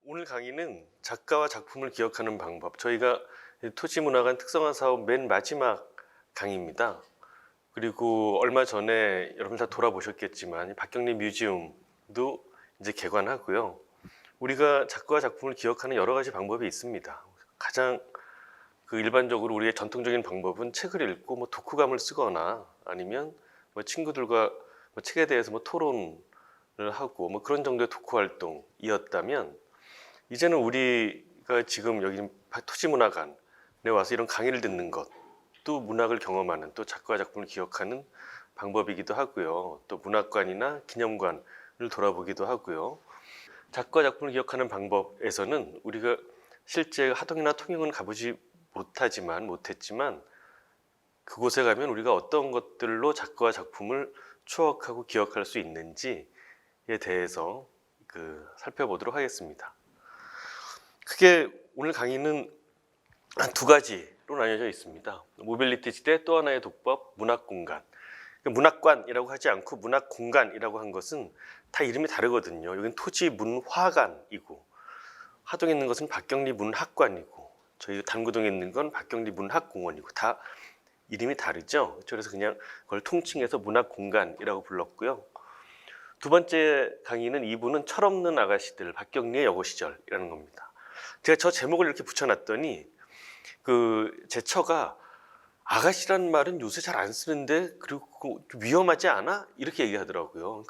오늘 강의는 작가와 작품을 기억하는 방법. 저희가 토지문화관 특성화 사업 맨 마지막 강의입니다. 그리고 얼마 전에 여러분 다 돌아보셨겠지만 박경리 뮤지엄도 이제 개관하고요. 우리가 작가와 작품을 기억하는 여러 가지 방법이 있습니다. 가장 일반적으로 우리의 전통적인 방법은 책을 읽고 독후감을 쓰거나 아니면 친구들과 책에 대해서 토론을 하고 그런 정도의 독후 활동이었다면, 이제는 우리가 지금 여기 토지문화관에 와서 이런 강의를 듣는 것, 또 문학을 경험하는, 또 작가와 작품을 기억하는 방법이기도 하고요. 또 문학관이나 기념관을 돌아보기도 하고요. 작가와 작품을 기억하는 방법에서는 우리가 실제 하동이나 통영은 가보지 못했지만 그곳에 가면 우리가 어떤 것들로 작가와 작품을 추억하고 기억할 수 있는지에 대해서 살펴보도록 하겠습니다. 크게 오늘 강의는 두 가지로 나뉘어져 있습니다. 모빌리티 시대 또 하나의 독법, 문학공간. 문학관이라고 하지 않고 문학공간이라고 한 것은 다 이름이 다르거든요. 여기는 토지문화관이고, 하동에 있는 것은 박경리 문학관이고, 저희 단구동에 있는 건 박경리 문학공원이고, 다 이름이 다르죠. 그래서 그냥 그걸 통칭해서 문학공간이라고 불렀고요. 두 번째 강의는 2부는 철없는 아가씨들, 박경리의 여고 시절이라는 겁니다. 제가 저 제목을 이렇게 붙여놨더니 제 처가 아가씨라는 말은 요새 잘 안 쓰는데 그리고 좀 위험하지 않아? 이렇게 얘기하더라고요.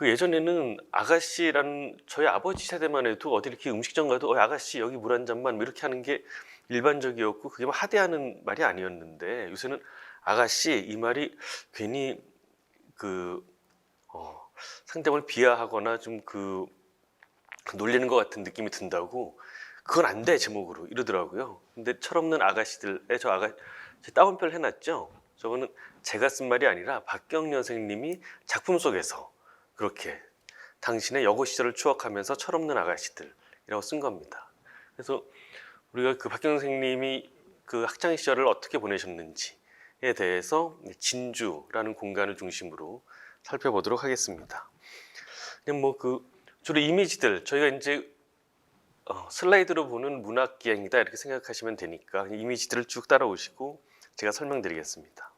예전에는 아가씨라는, 저희 아버지 세대만 해도 어디 이렇게 음식점 가도 아가씨 여기 물 한 잔만 이렇게 하는 게 일반적이었고, 그게 하대하는 말이 아니었는데, 요새는 아가씨 이 말이 괜히 상대방을 비하하거나 좀 놀리는 것 같은 느낌이 든다고, 그건 안 돼 제목으로 이러더라고요. 근데 철없는 아가씨들에 제 따옴표를 해놨죠. 저거는 제가 쓴 말이 아니라 박경리 선생님이 작품 속에서 그렇게 당신의 여고 시절을 추억하면서 철없는 아가씨들이라고 쓴 겁니다. 그래서 우리가 박경리 선생님이 학창 시절을 어떻게 보내셨는지에 대해서 진주라는 공간을 중심으로 살펴보도록 하겠습니다. 그냥 주로 이미지들, 저희가 이제 슬라이드로 보는 문학 기행이다 이렇게 생각하시면 되니까 이미지들을 쭉 따라오시고 제가 설명드리겠습니다.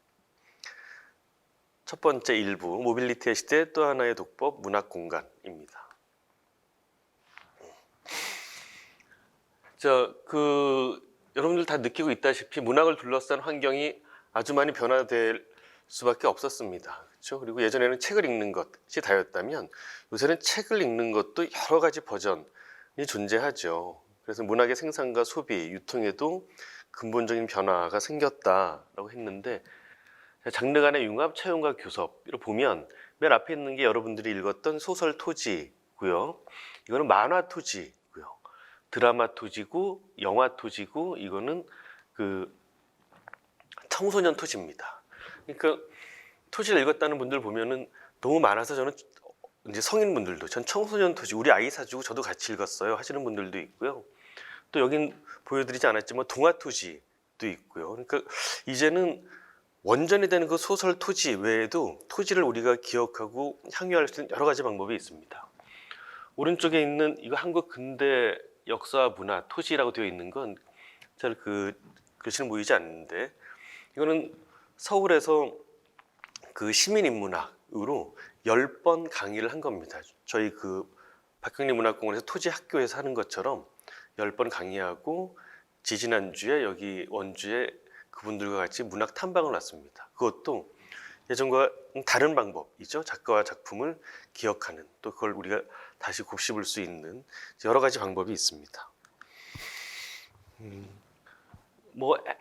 첫 번째 1부, 모빌리티의 시대 또 하나의 독법, 문학 공간입니다. 여러분들 다 느끼고 있다시피 문학을 둘러싼 환경이 아주 많이 변화될 수밖에 없었습니다. 그렇죠? 그리고 예전에는 책을 읽는 것이 다였다면 요새는 책을 읽는 것도 여러 가지 버전이 존재하죠. 그래서 문학의 생산과 소비, 유통에도 근본적인 변화가 생겼다라고 했는데, 장르 간의 융합, 차용과 교섭으로 보면 맨 앞에 있는 게 여러분들이 읽었던 소설 토지고요. 이거는 만화 토지고요. 드라마 토지고, 영화 토지고, 이거는 청소년 토지입니다. 그러니까 토지를 읽었다는 분들 보면은 너무 많아서 저는 이제 성인분들도 전 청소년 토지 우리 아이 사주고 저도 같이 읽었어요 하시는 분들도 있고요. 또 여긴 보여드리지 않았지만 동화 토지도 있고요. 그러니까 이제는 원전이 되는 소설 토지 외에도 토지를 우리가 기억하고 향유할 수 있는 여러 가지 방법이 있습니다. 오른쪽에 있는 이거 한국 근대 역사 문화 토지라고 되어 있는 건 잘 글씨는 보이지 않는데, 이거는 서울에서 시민인문학으로 10번 강의를 한 겁니다. 저희 박경리 문학공원에서 토지 학교에서 하는 것처럼 10번 강의하고, 지지난주에 여기 원주에 그분들과 같이 문학 탐방을 왔습니다. 그것도 예전과 다른 방법이죠. 작가와 작품을 기억하는, 또 그걸 우리가 다시 곱씹을 수 있는 여러 가지 방법이 있습니다.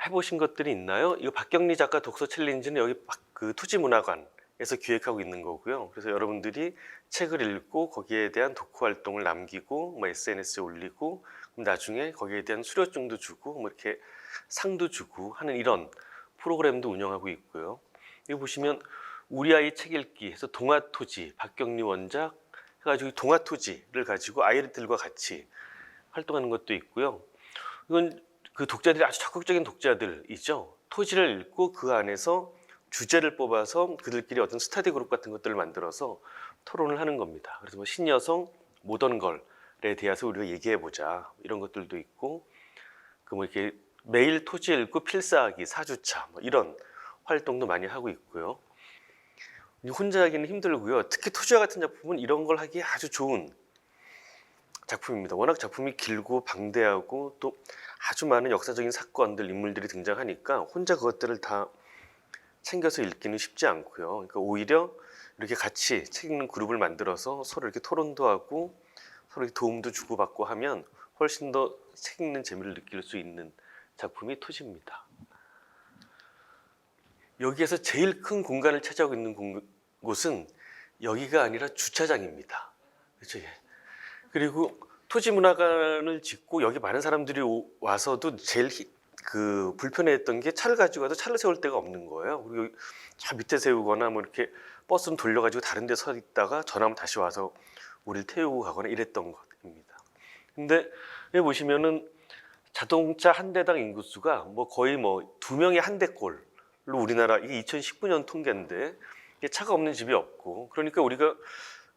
해보신 것들이 있나요? 이거 박경리 작가 독서 챌린지는 여기 토지문화관에서 기획하고 있는 거고요. 그래서 여러분들이 책을 읽고 거기에 대한 독후 활동을 남기고 SNS에 올리고, 그럼 나중에 거기에 대한 수료증도 주고 이렇게 상도 주고 하는 이런 프로그램도 운영하고 있고요. 여기 보시면 우리 아이 책 읽기 해서 동화토지, 박경리 원작 해가지고 동화토지를 가지고 아이들과 같이 활동하는 것도 있고요. 이건 독자들이 아주 적극적인 독자들이죠. 토지를 읽고 그 안에서 주제를 뽑아서 그들끼리 어떤 스터디 그룹 같은 것들을 만들어서 토론을 하는 겁니다. 그래서 신여성, 모던걸이라는 대해서 우리가 얘기해 보자 이런 것들도 있고 그 뭐 이렇게 매일 토지 읽고 필사하기 4주차 뭐 이런 활동도 많이 하고 있고요. 혼자 하기는 힘들고요. 특히 토지와 같은 작품은 이런 걸 하기에 아주 좋은 작품입니다. 워낙 작품이 길고 방대하고 또 아주 많은 역사적인 사건들, 인물들이 등장하니까 혼자 그것들을 다 챙겨서 읽기는 쉽지 않고요. 그러니까 오히려 이렇게 같이 책 읽는 그룹을 만들어서 서로 이렇게 토론도 하고 서로 이렇게 도움도 주고받고 하면 훨씬 더 책 읽는 재미를 느낄 수 있는 작품이 토지입니다. 여기에서 제일 큰 공간을 차지하고 있는 곳은 여기가 아니라 주차장입니다. 그렇죠? 예. 그리고 토지문화관을 짓고 여기 많은 사람들이 와서도 제일 불편해했던 게 차를 가지고 와도 차를 세울 데가 없는 거예요. 그리고 차 밑에 세우거나 뭐 이렇게 버스는 돌려가지고 다른 데 서 있다가 전화하면 다시 와서 우리를 태우고 가거나 이랬던 겁니다. 근데 여기 보시면은 자동차 한 대당 인구수가 뭐 거의 뭐 2명에 한 대꼴로 우리나라 이게 2019년 통계인데 이게 차가 없는 집이 없고 그러니까 우리가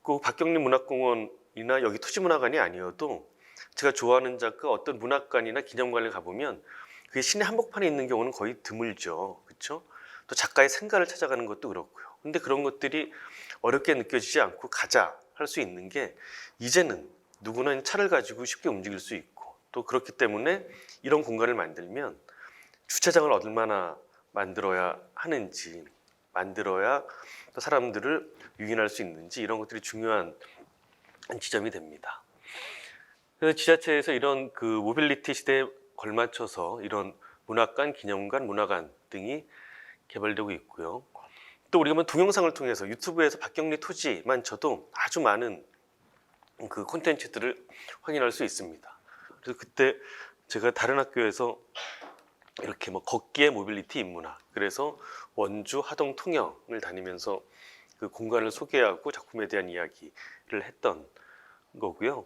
그 박경리 문학공원이나 여기 토지문화관이 아니어도 제가 좋아하는 작가 어떤 문학관이나 기념관을 가보면 그게 시내 한복판에 있는 경우는 거의 드물죠. 그렇죠? 또 작가의 생가를 찾아가는 것도 그렇고요. 근데 그런 것들이 어렵게 느껴지지 않고 가자 할 수 있는 게 이제는 누구나 차를 가지고 쉽게 움직일 수 있고 또 그렇기 때문에 이런 공간을 만들면 주차장을 얼마나 만들어야 하는지 만들어야 또 사람들을 유인할 수 있는지 이런 것들이 중요한 지점이 됩니다. 그래서 지자체에서 이런 그 모빌리티 시대에 걸맞춰서 이런 문학관, 기념관, 문화관 등이 개발되고 있고요. 또 우리가 뭐 동영상을 통해서 유튜브에서 박경리 토지만 쳐도 아주 많은 그 콘텐츠들을 확인할 수 있습니다. 그래서 그때 제가 다른 학교에서 이렇게 뭐 걷기의 모빌리티 인문학 그래서 원주, 하동, 통영을 다니면서 그 공간을 소개하고 작품에 대한 이야기를 했던 거고요.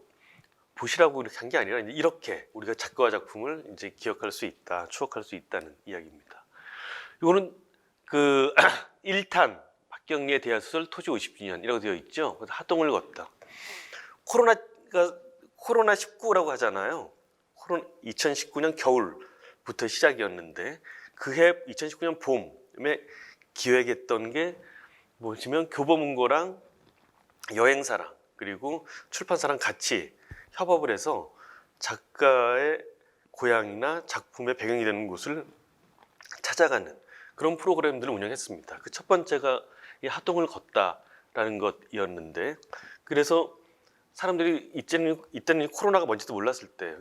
보시라고 이렇게 한 게 아니라 이렇게 우리가 작가와 작품을 이제 기억할 수 있다, 추억할 수 있다는 이야기입니다. 이거는 그 1탄 박경리의 대하소설 토지 50주년이라고 되어 있죠. 그래서 하동을 걷다. 코로나19라고 하잖아요. 2019년 겨울부터 시작이었는데 그해 2019년 봄에 기획했던 게 뭐냐면 교보문고랑 여행사랑 그리고 출판사랑 같이 협업을 해서 작가의 고향이나 작품의 배경이 되는 곳을 찾아가는 그런 프로그램들을 운영했습니다. 그 첫 번째가 이 하동을 걷다라는 것이었는데 그래서 사람들이 이때는 코로나가 뭔지도 몰랐을 때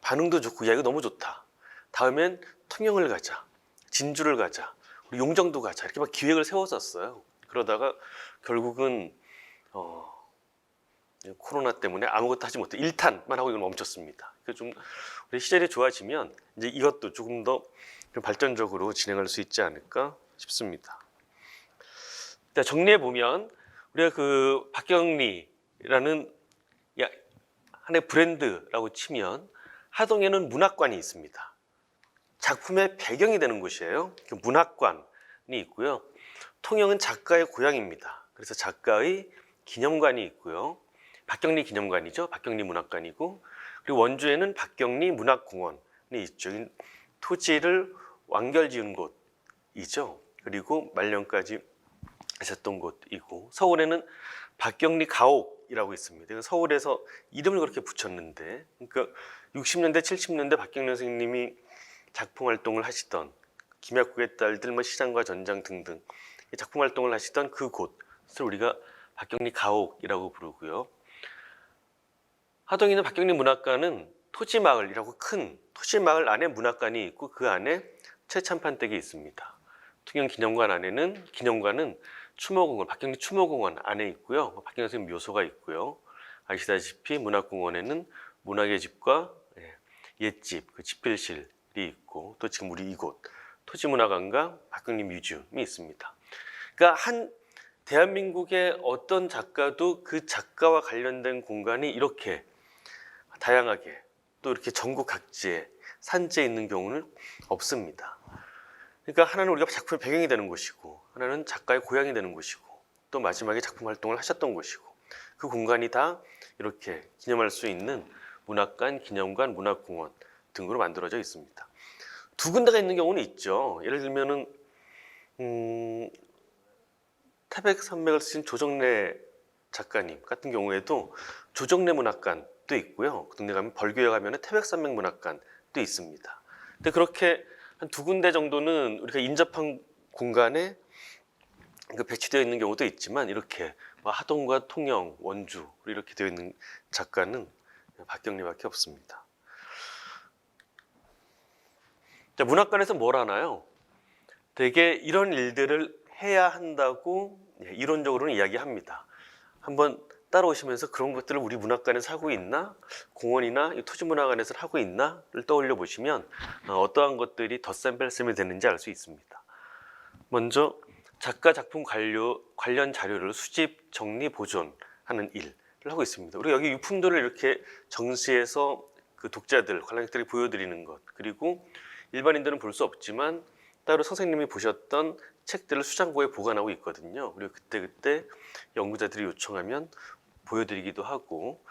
반응도 좋고 야 이거 너무 좋다. 다음엔 통영을 가자, 진주를 가자, 우리 용정도 가자 이렇게 막 기획을 세웠었어요. 그러다가 결국은 코로나 때문에 아무것도 하지 못해 1탄만 하고 이걸 멈췄습니다. 좀 우리 시절이 좋아지면 이제 이것도 조금 더 발전적으로 진행할 수 있지 않을까 싶습니다. 정리해 보면 우리가 그 박경리라는 하나의 브랜드라고 치면 하동에는 문학관이 있습니다. 작품의 배경이 되는 곳이에요. 그 문학관이 있고요. 통영은 작가의 고향입니다. 그래서 작가의 기념관이 있고요. 박경리 기념관이죠. 박경리 문학관이고 그리고 원주에는 박경리 문학공원이 있죠. 토지를 완결지은 곳이죠. 그리고 말년까지 하셨던 곳이고 서울에는 박경리 가옥이라고 있습니다. 서울에서 이름을 그렇게 붙였는데 그러니까 60년대 70년대 박경리 선생님이 작품 활동을 하시던 김약국의 딸들 뭐 시장과 전장 등등 작품 활동을 하시던 그 곳을 우리가 박경리 가옥이라고 부르고요. 하동에 있는 박경리 문학관은 토지마을이라고 큰 토지마을 안에 문학관이 있고 그 안에 최참판댁이 있습니다. 통영 기념관은 추모공원, 박경리 추모공원 안에 있고요. 박경리 선생님 묘소가 있고요. 아시다시피 문학공원에는 문학의 집과 옛집, 그 집필실이 있고 또 지금 우리 이곳 토지문화관과 박경리 뮤지엄이 있습니다. 그러니까 대한민국의 어떤 작가도 그 작가와 관련된 공간이 이렇게 다양하게 또 이렇게 전국 각지에 산지에 있는 경우는 없습니다. 그러니까 하나는 우리가 작품의 배경이 되는 곳이고 하나는 작가의 고향이 되는 곳이고 또 마지막에 작품 활동을 하셨던 곳이고 그 공간이 다 이렇게 기념할 수 있는 문학관, 기념관, 문학공원 등으로 만들어져 있습니다. 두 군데가 있는 경우는 있죠. 예를 들면은 태백산맥을 쓰신 조정래 작가님 같은 경우에도 조정래 문학관도 있고요. 그 동네 가면 벌교에 가면 태백산맥 문학관도 있습니다. 근데 그렇게 한 두 군데 정도는 우리가 인접한 공간에 배치되어 있는 경우도 있지만 이렇게 하동과 통영, 원주 이렇게 되어 있는 작가는 박경리밖에 없습니다. 자, 문학관에서 뭘 하나요? 되게 이런 일들을 해야 한다고 이론적으로는 이야기합니다. 한번 따라오시면서 그런 것들을 우리 문학관에서 하고 있나? 공원이나 토지문화관에서 하고 있나?를 떠올려 보시면 어떠한 것들이 덧셈 뺄셈이 되는지 알 수 있습니다. 먼저 작가 작품 관련 자료를 수집, 정리, 보존하는 일을 하고 있습니다. 우리가 여기 유품들을 이렇게 정시해서 그 독자들, 관람객들이 보여드리는 것, 그리고 일반인들은 볼 수 없지만 따로 선생님이 보셨던 책들을 수장고에 보관하고 있거든요. 그리고 그때그때 연구자들이 요청하면 보여드리기도 하고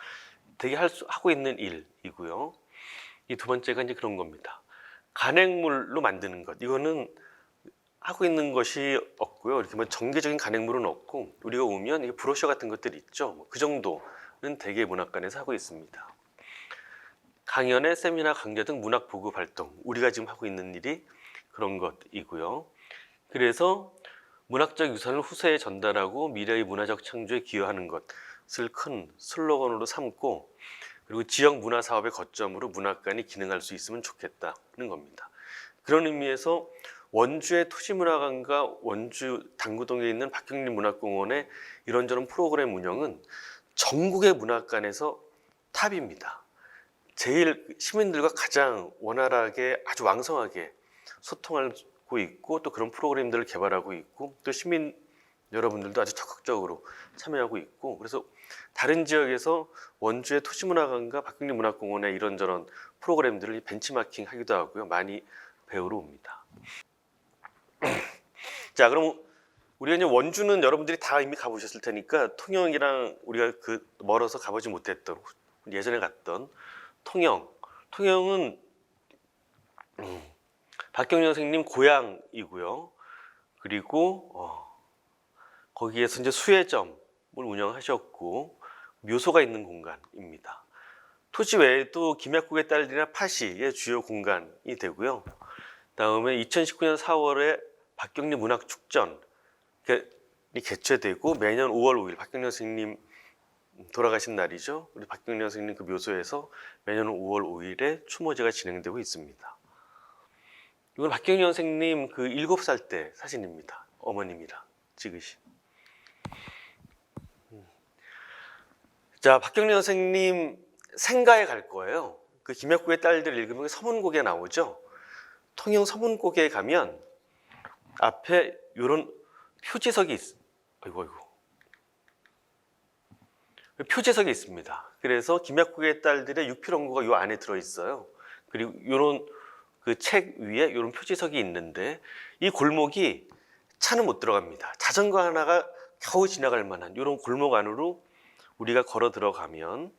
되게 하고 있는 일이고요. 이 두 번째가 이제 그런 겁니다. 간행물로 만드는 것. 이거는 하고 있는 것이 없고요. 이렇게 정기적인 간행물은 없고 우리가 오면 이게 브로셔 같은 것들이 있죠. 그 정도는 대개 문학관에서 하고 있습니다. 강연회, 세미나, 강좌 등 문학 보급 활동. 우리가 지금 하고 있는 일이 그런 것이고요. 그래서 문학적 유산을 후세에 전달하고 미래의 문화적 창조에 기여하는 것을 큰 슬로건으로 삼고 그리고 지역 문화 사업의 거점으로 문학관이 기능할 수 있으면 좋겠다는 겁니다. 그런 의미에서 원주의 토지문화관과 원주 당구동에 있는 박경리 문학공원의 이런저런 프로그램 운영은 전국의 문학관에서 탑입니다. 제일 시민들과 가장 원활하게 아주 왕성하게 소통하고 있고 또 그런 프로그램들을 개발하고 있고 또 시민 여러분들도 아주 적극적으로 참여하고 있고 그래서 다른 지역에서 원주의 토지문화관과 박경리 문학공원의 이런저런 프로그램들을 벤치마킹 하기도 하고요. 많이 배우러 옵니다. 자, 그럼 우리가 이제 원주는 여러분들이 다 이미 가보셨을 테니까 통영이랑 우리가 멀어서 가보지 못했던 예전에 갔던 통영은 박경리 선생님 고향이고요. 그리고 거기에서 이제 수혜점을 운영하셨고 묘소가 있는 공간입니다. 토지 외에도 김약국의 딸들이나 파시의 주요 공간이 되고요. 다음에 2019년 4월에 박경리 문학축전이 개최되고 매년 5월 5일 박경리 선생님 돌아가신 날이죠. 우리 박경리 선생님 그 묘소에서 매년 5월 5일에 추모제가 진행되고 있습니다. 이건 박경리 선생님 그 7살 때 사진입니다. 어머님이랑 찍으신. 자, 박경리 선생님 생가에 갈 거예요. 그 김약국의 딸들 읽으면 서문곡에 나오죠. 통영 서문곡에 가면 앞에 이런 표지석이 아이고. 표지석이 있습니다. 그래서 김약국의 딸들의 육필원고가 이 안에 들어 있어요. 그리고 이런 그 책 위에 이런 표지석이 있는데 이 골목이 차는 못 들어갑니다. 자전거 하나가 겨우 지나갈 만한 이런 골목 안으로 우리가 걸어 들어가면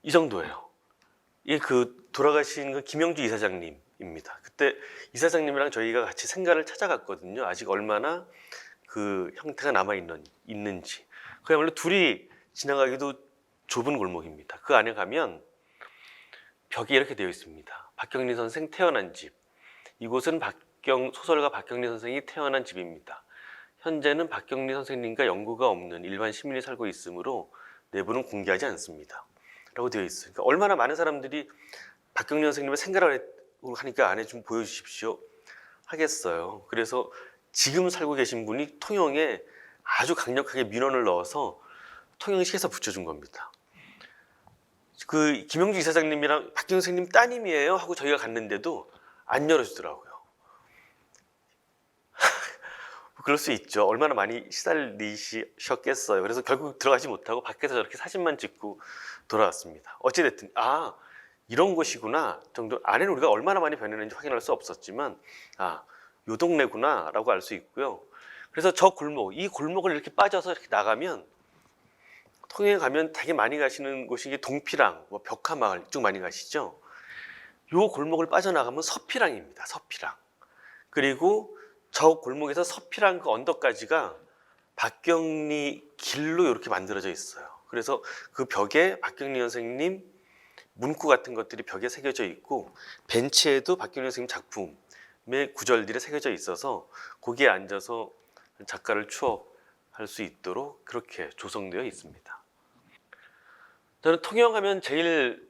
이 정도예요. 이게 돌아가신 그 김영주 이사장님입니다. 그때 이사장님이랑 저희가 같이 생가를 찾아갔거든요. 아직 얼마나 그 형태가 남아 있는지. 그야말로 둘이 지나가기도 좁은 골목입니다. 그 안에 가면 벽이 이렇게 되어 있습니다. 박경리 선생 태어난 집. 이곳은 소설가 박경리 선생이 태어난 집입니다. 현재는 박경리 선생님과 연고가 없는 일반 시민이 살고 있으므로 내부는 공개하지 않습니다. 라고 되어 있어요. 그러니까 얼마나 많은 사람들이 박경리 선생님의 생가를 하니까 안에 좀 보여주십시오 하겠어요. 그래서 지금 살고 계신 분이 통영에 아주 강력하게 민원을 넣어서 통영시에서 붙여준 겁니다. 그 김영주 이사장님이랑 박경리 선생님 따님이에요 하고 저희가 갔는데도 안 열어주더라고요. 그럴 수 있죠. 얼마나 많이 시달리셨겠어요. 그래서 결국 들어가지 못하고 밖에서 저렇게 사진만 찍고 돌아왔습니다. 어찌됐든 이런 곳이구나 정도 안에는 우리가 얼마나 많이 변했는지 확인할 수 없었지만 요 동네구나 라고 알 수 있고요. 그래서 이 골목을 이렇게 빠져서 이렇게 나가면 통영에 가면 되게 많이 가시는 곳이 이게 동피랑, 뭐 벽화마을 이쪽 많이 가시죠. 요 골목을 빠져나가면 서피랑입니다. 서피랑. 그리고 저 골목에서 서피랑 그 언덕까지가 박경리 길로 이렇게 만들어져 있어요. 그래서 그 벽에 박경리 선생님 문구 같은 것들이 벽에 새겨져 있고 벤치에도 박경리 선생님 작품의 구절들이 새겨져 있어서 거기에 앉아서 작가를 추억할 수 있도록 그렇게 조성되어 있습니다. 저는 통영하면 제일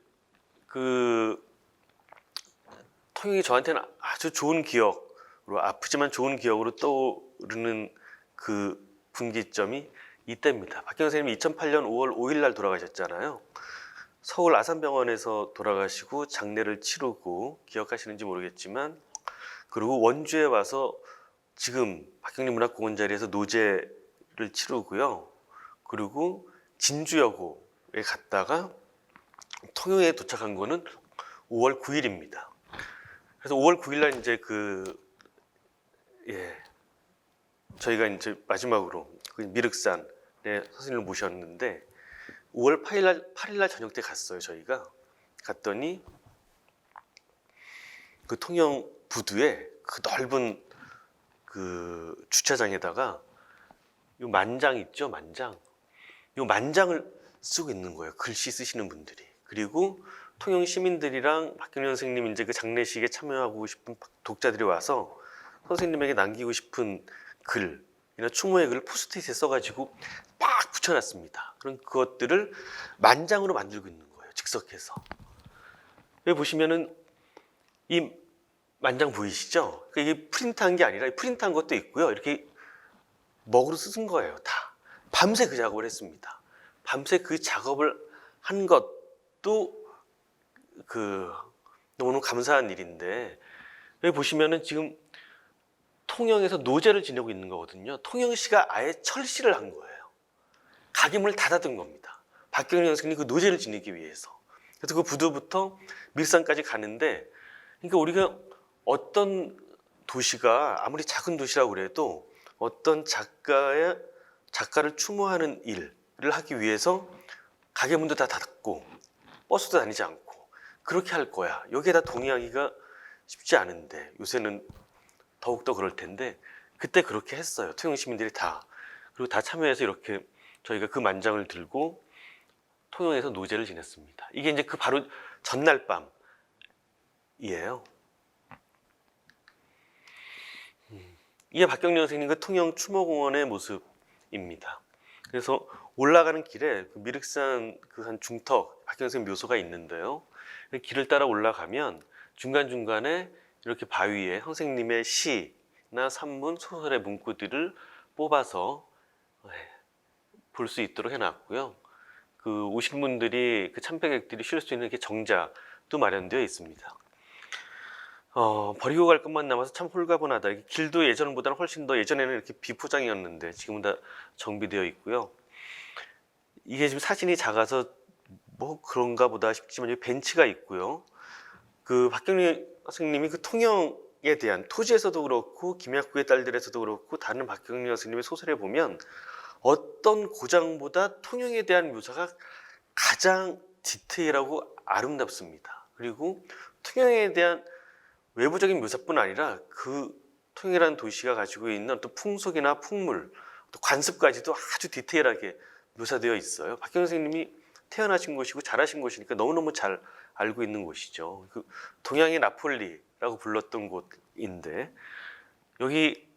통영이 저한테는 아주 좋은 기억으로, 아프지만 좋은 기억으로 떠오르는 그 분기점이 이때입니다. 박경리 선생님이 2008년 5월 5일 날 돌아가셨잖아요. 서울 아산병원에서 돌아가시고 장례를 치르고, 기억하시는지 모르겠지만, 그리고 원주에 와서 지금 박경리 문학공원 자리에서 노제를 치르고요. 그리고 진주여고에 갔다가 통영에 도착한 거는 5월 9일입니다. 그래서 5월 9일 날 이제 저희가 이제 마지막으로 미륵산에 선생님을 모셨는데 5월 8일 날 저녁 때 갔어요. 저희가 갔더니 그 통영 부두에 그 넓은 그 주차장에다가 요 만장 있죠, 만장. 요 만장을 쓰고 있는 거예요. 글씨 쓰시는 분들이. 그리고 통영 시민들이랑 박경리 선생님 이제 그 장례식에 참여하고 싶은 독자들이 와서 선생님에게 남기고 싶은 글이나 추모의 글을 포스트잇에 써가지고 딱 붙여놨습니다. 그럼 그것들을 만장으로 만들고 있는 거예요. 즉석해서. 여기 보시면은 이 만장 보이시죠? 이게 프린트한 게 아니라 프린트한 것도 있고요. 이렇게 먹으로 쓴 거예요. 다. 밤새 그 작업을 했습니다. 밤새 그 작업을 한 것도 너무너무 감사한 일인데, 여기 보시면은 지금 통영에서 노제를 지내고 있는 거거든요. 통영시가 아예 철시를 한 거예요. 가게 문을 닫아둔 겁니다. 박경리 선생님이 그 노제를 지내기 위해서. 그래서 그 부두부터 밀산까지 가는데, 그러니까 우리가 어떤 도시가 아무리 작은 도시라고 그래도 어떤 작가를 추모하는 일을 하기 위해서 가게 문도 다 닫고 버스도 다니지 않고 그렇게 할 거야. 여기에다 동의하기가 쉽지 않은데, 요새는 더욱더 그럴 텐데 그때 그렇게 했어요. 통영 시민들이 다. 그리고 다 참여해서 이렇게 저희가 그 만장을 들고 통영에서 노제를 지냈습니다. 이게 이제 그 바로 전날 밤이에요. 이게 박경리 선생님 그 통영 추모공원의 모습입니다. 그래서 올라가는 길에 그 미륵산 그 한 중턱 박경리 선생님 묘소가 있는데요. 길을 따라 올라가면 중간중간에 이렇게 바위에 선생님의 시나 산문, 소설의 문구들을 뽑아서 볼 수 있도록 해놨고요. 그 오신 분들이, 그 참배객들이 쉴 수 있는 이렇게 정자도 마련되어 있습니다. 버리고 갈 것만 남아서 참 홀가분하다. 길도 예전보다는 훨씬 더, 예전에는 이렇게 비포장이었는데 지금은 다 정비되어 있고요. 이게 지금 사진이 작아서 뭐 그런가 보다 싶지만 여기 벤치가 있고요. 그 박경리 선생님이 그 통영에 대한, 토지에서도 그렇고 김약구의 딸들에서도 그렇고 다른 박경리 선생님의 소설에 보면 어떤 고장보다 통영에 대한 묘사가 가장 디테일하고 아름답습니다. 그리고 통영에 대한 외부적인 묘사뿐 아니라 그 통영이라는 도시가 가지고 있는 어떤 풍속이나 풍물, 또 관습까지도 아주 디테일하게 묘사되어 있어요. 박경리 선생님이 태어나신 곳이고 자라신 곳이니까 너무너무 잘 알고 있는 곳이죠. 그 동양의 나폴리라고 불렀던 곳인데, 여기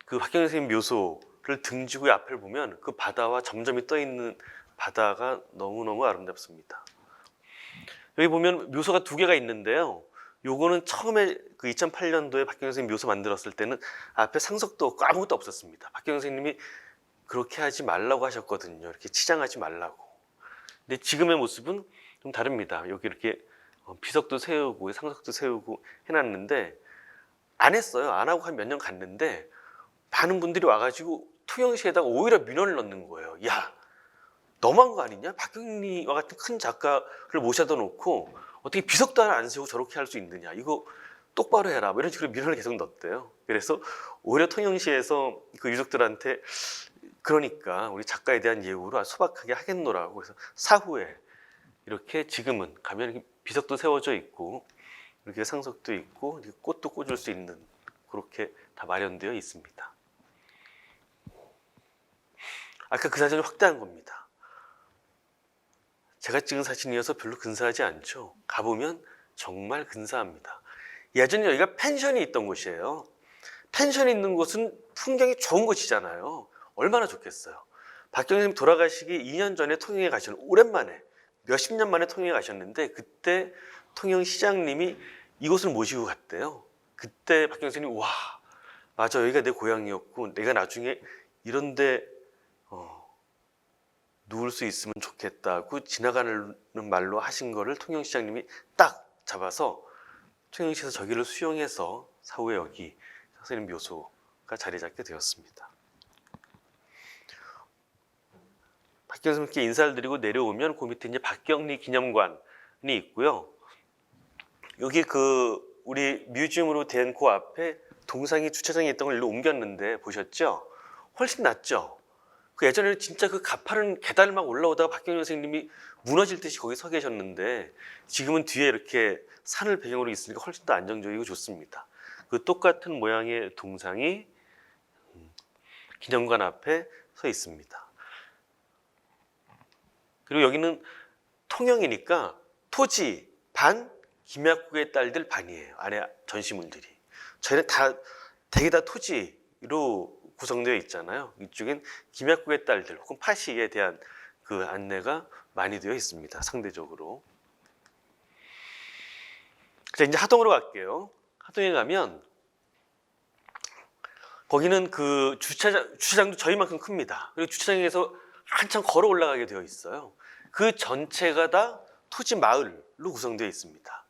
그 박경리 선생님 묘소를 등지고 앞을 보면 그 바다와 점점이 떠 있는 바다가 너무너무 아름답습니다. 여기 보면 묘소가 두 개가 있는데요. 요거는 처음에 그 2008년도에 박경리 선생님 묘소 만들었을 때는 앞에 상석도 없고 아무것도 없었습니다. 박경리 선생님이 그렇게 하지 말라고 하셨거든요. 이렇게 치장하지 말라고. 근데 지금의 모습은 좀 다릅니다. 여기 이렇게 비석도 세우고 상석도 세우고 해놨는데, 안 했어요. 안 하고 한 몇 년 갔는데 많은 분들이 와가지고 통영시에다가 오히려 민원을 넣는 거예요. 야, 너무한 거 아니냐? 박경리와 같은 큰 작가를 모셔다 놓고 어떻게 비석도 하나 안 세우고 저렇게 할 수 있느냐? 이거 똑바로 해라. 뭐 이런 식으로 민원을 계속 넣었대요. 그래서 오히려 통영시에서 그 유족들한테 그러니까 우리 작가에 대한 예우로 아주 소박하게 하겠노라고. 그래서 사후에 이렇게 지금은 가면 이렇게 비석도 세워져 있고 이렇게 상석도 있고 이렇게 꽃도 꽂을 수 있는 그렇게 다 마련되어 있습니다. 아까 그 사진을 확대한 겁니다. 제가 찍은 사진이어서 별로 근사하지 않죠. 가보면 정말 근사합니다. 예전에 여기가 펜션이 있던 곳이에요. 펜션이 있는 곳은 풍경이 좋은 곳이잖아요. 얼마나 좋겠어요. 박경림 돌아가시기 2년 전에 통영에 가셨는데, 오랜만에 몇십 년 만에 통영에 가셨는데, 그때 통영시장님이 이곳을 모시고 갔대요. 그때 박경림 선생님이 와, 맞아, 여기가 내 고향이었고 내가 나중에 이런데 누울 수 있으면 좋겠다고 지나가는 말로 하신 거를 통영시장님이 딱 잡아서 통영시에서 저기를 수용해서 사후에 여기 선생님 묘소가 자리 잡게 되었습니다. 박경림 선생님께 인사를 드리고 내려오면 그 밑에 이제 박경리 기념관이 있고요. 여기 우리 뮤지엄으로 된 그 앞에 동상이 주차장에 있던 걸 일로 옮겼는데 보셨죠? 훨씬 낫죠? 그 예전에는 진짜 그 가파른 계단을 막 올라오다가 박경림 선생님이 무너질 듯이 거기 서 계셨는데 지금은 뒤에 이렇게 산을 배경으로 있으니까 훨씬 더 안정적이고 좋습니다. 그 똑같은 모양의 동상이 기념관 앞에 서 있습니다. 그리고 여기는 통영이니까 토지 반, 김약국의 딸들 반이에요. 안에 전시물들이. 저희는 되게 다 토지로 구성되어 있잖아요. 이쪽엔 김약국의 딸들 혹은 파시에 대한 그 안내가 많이 되어 있습니다. 상대적으로. 자, 이제 하동으로 갈게요. 하동에 가면 거기는 그 주차장도 저희만큼 큽니다. 그리고 주차장에서 한참 걸어 올라가게 되어 있어요. 그 전체가 다 토지 마을로 구성되어 있습니다.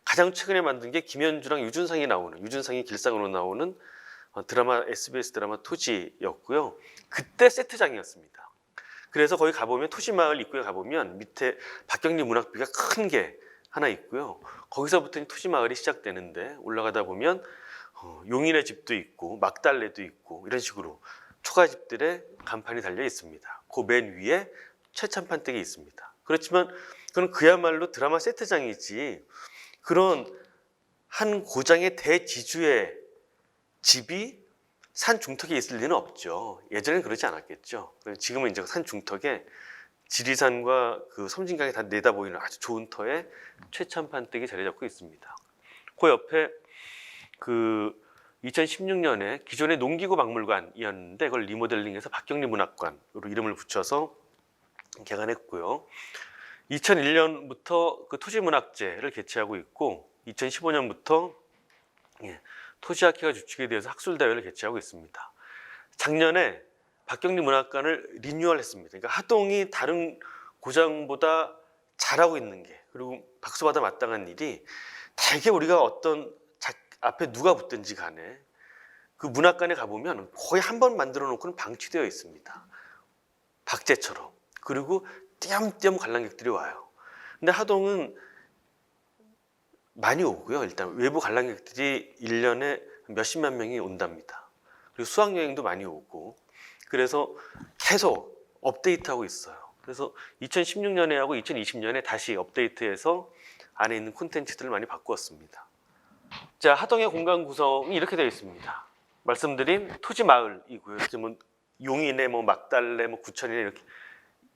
가장 최근에 만든 게 김현주랑 유준상이 길상으로 나오는 드라마, SBS 드라마 토지였고요. 그때 세트장이었습니다. 그래서 거기 가보면 토지마을 입구에 가보면 밑에 박경리 문학비가 큰 게 하나 있고요. 거기서부터 토지마을이 시작되는데 올라가다 보면 용인의 집도 있고 막달래도 있고 이런 식으로 초가집들의 간판이 달려 있습니다. 그 맨 위에 최찬판댁이 있습니다. 그렇지만 그건 그야말로 드라마 세트장이지 그런 한 고장의 대지주의 집이 산 중턱에 있을 리는 없죠. 예전에는 그러지 않았겠죠. 지금은 이제 산 중턱에 지리산과 그 섬진강이 다 내다보이는 아주 좋은 터에 최찬판댁이 자리 잡고 있습니다. 그 옆에 그 2016년에 기존의 농기구 박물관이었는데 그걸 리모델링해서 박경리 문학관으로 이름을 붙여서 개관했고요. 2001년부터 그 토지문학제를 개최하고 있고 2015년부터 토지학회가 주축이 되어서 학술대회를 개최하고 있습니다. 작년에 박경리 문학관을 리뉴얼했습니다. 그러니까 하동이 다른 고장보다 잘하고 있는 게 그리고 박수받아 마땅한 일이 대개 우리가 어떤 앞에 누가 붙든지 간에 그 문학관에 가보면 거의 한 번 만들어 놓고는 방치되어 있습니다. 박제처럼. 그리고 띄엄띄엄 관람객들이 와요. 근데 하동은 많이 오고요. 일단 외부 관람객들이 1년에 몇십만 명이 온답니다. 그리고 수학여행도 많이 오고 그래서 계속 업데이트하고 있어요. 그래서 2016년에 하고 2020년에 다시 업데이트해서 안에 있는 콘텐츠들을 많이 바꾸었습니다. 자, 하동의 공간 구성이 이렇게 되어 있습니다. 말씀드린 토지 마을이고요. 이렇게 뭐 용인에 뭐 막달래 뭐 구천이나 이렇게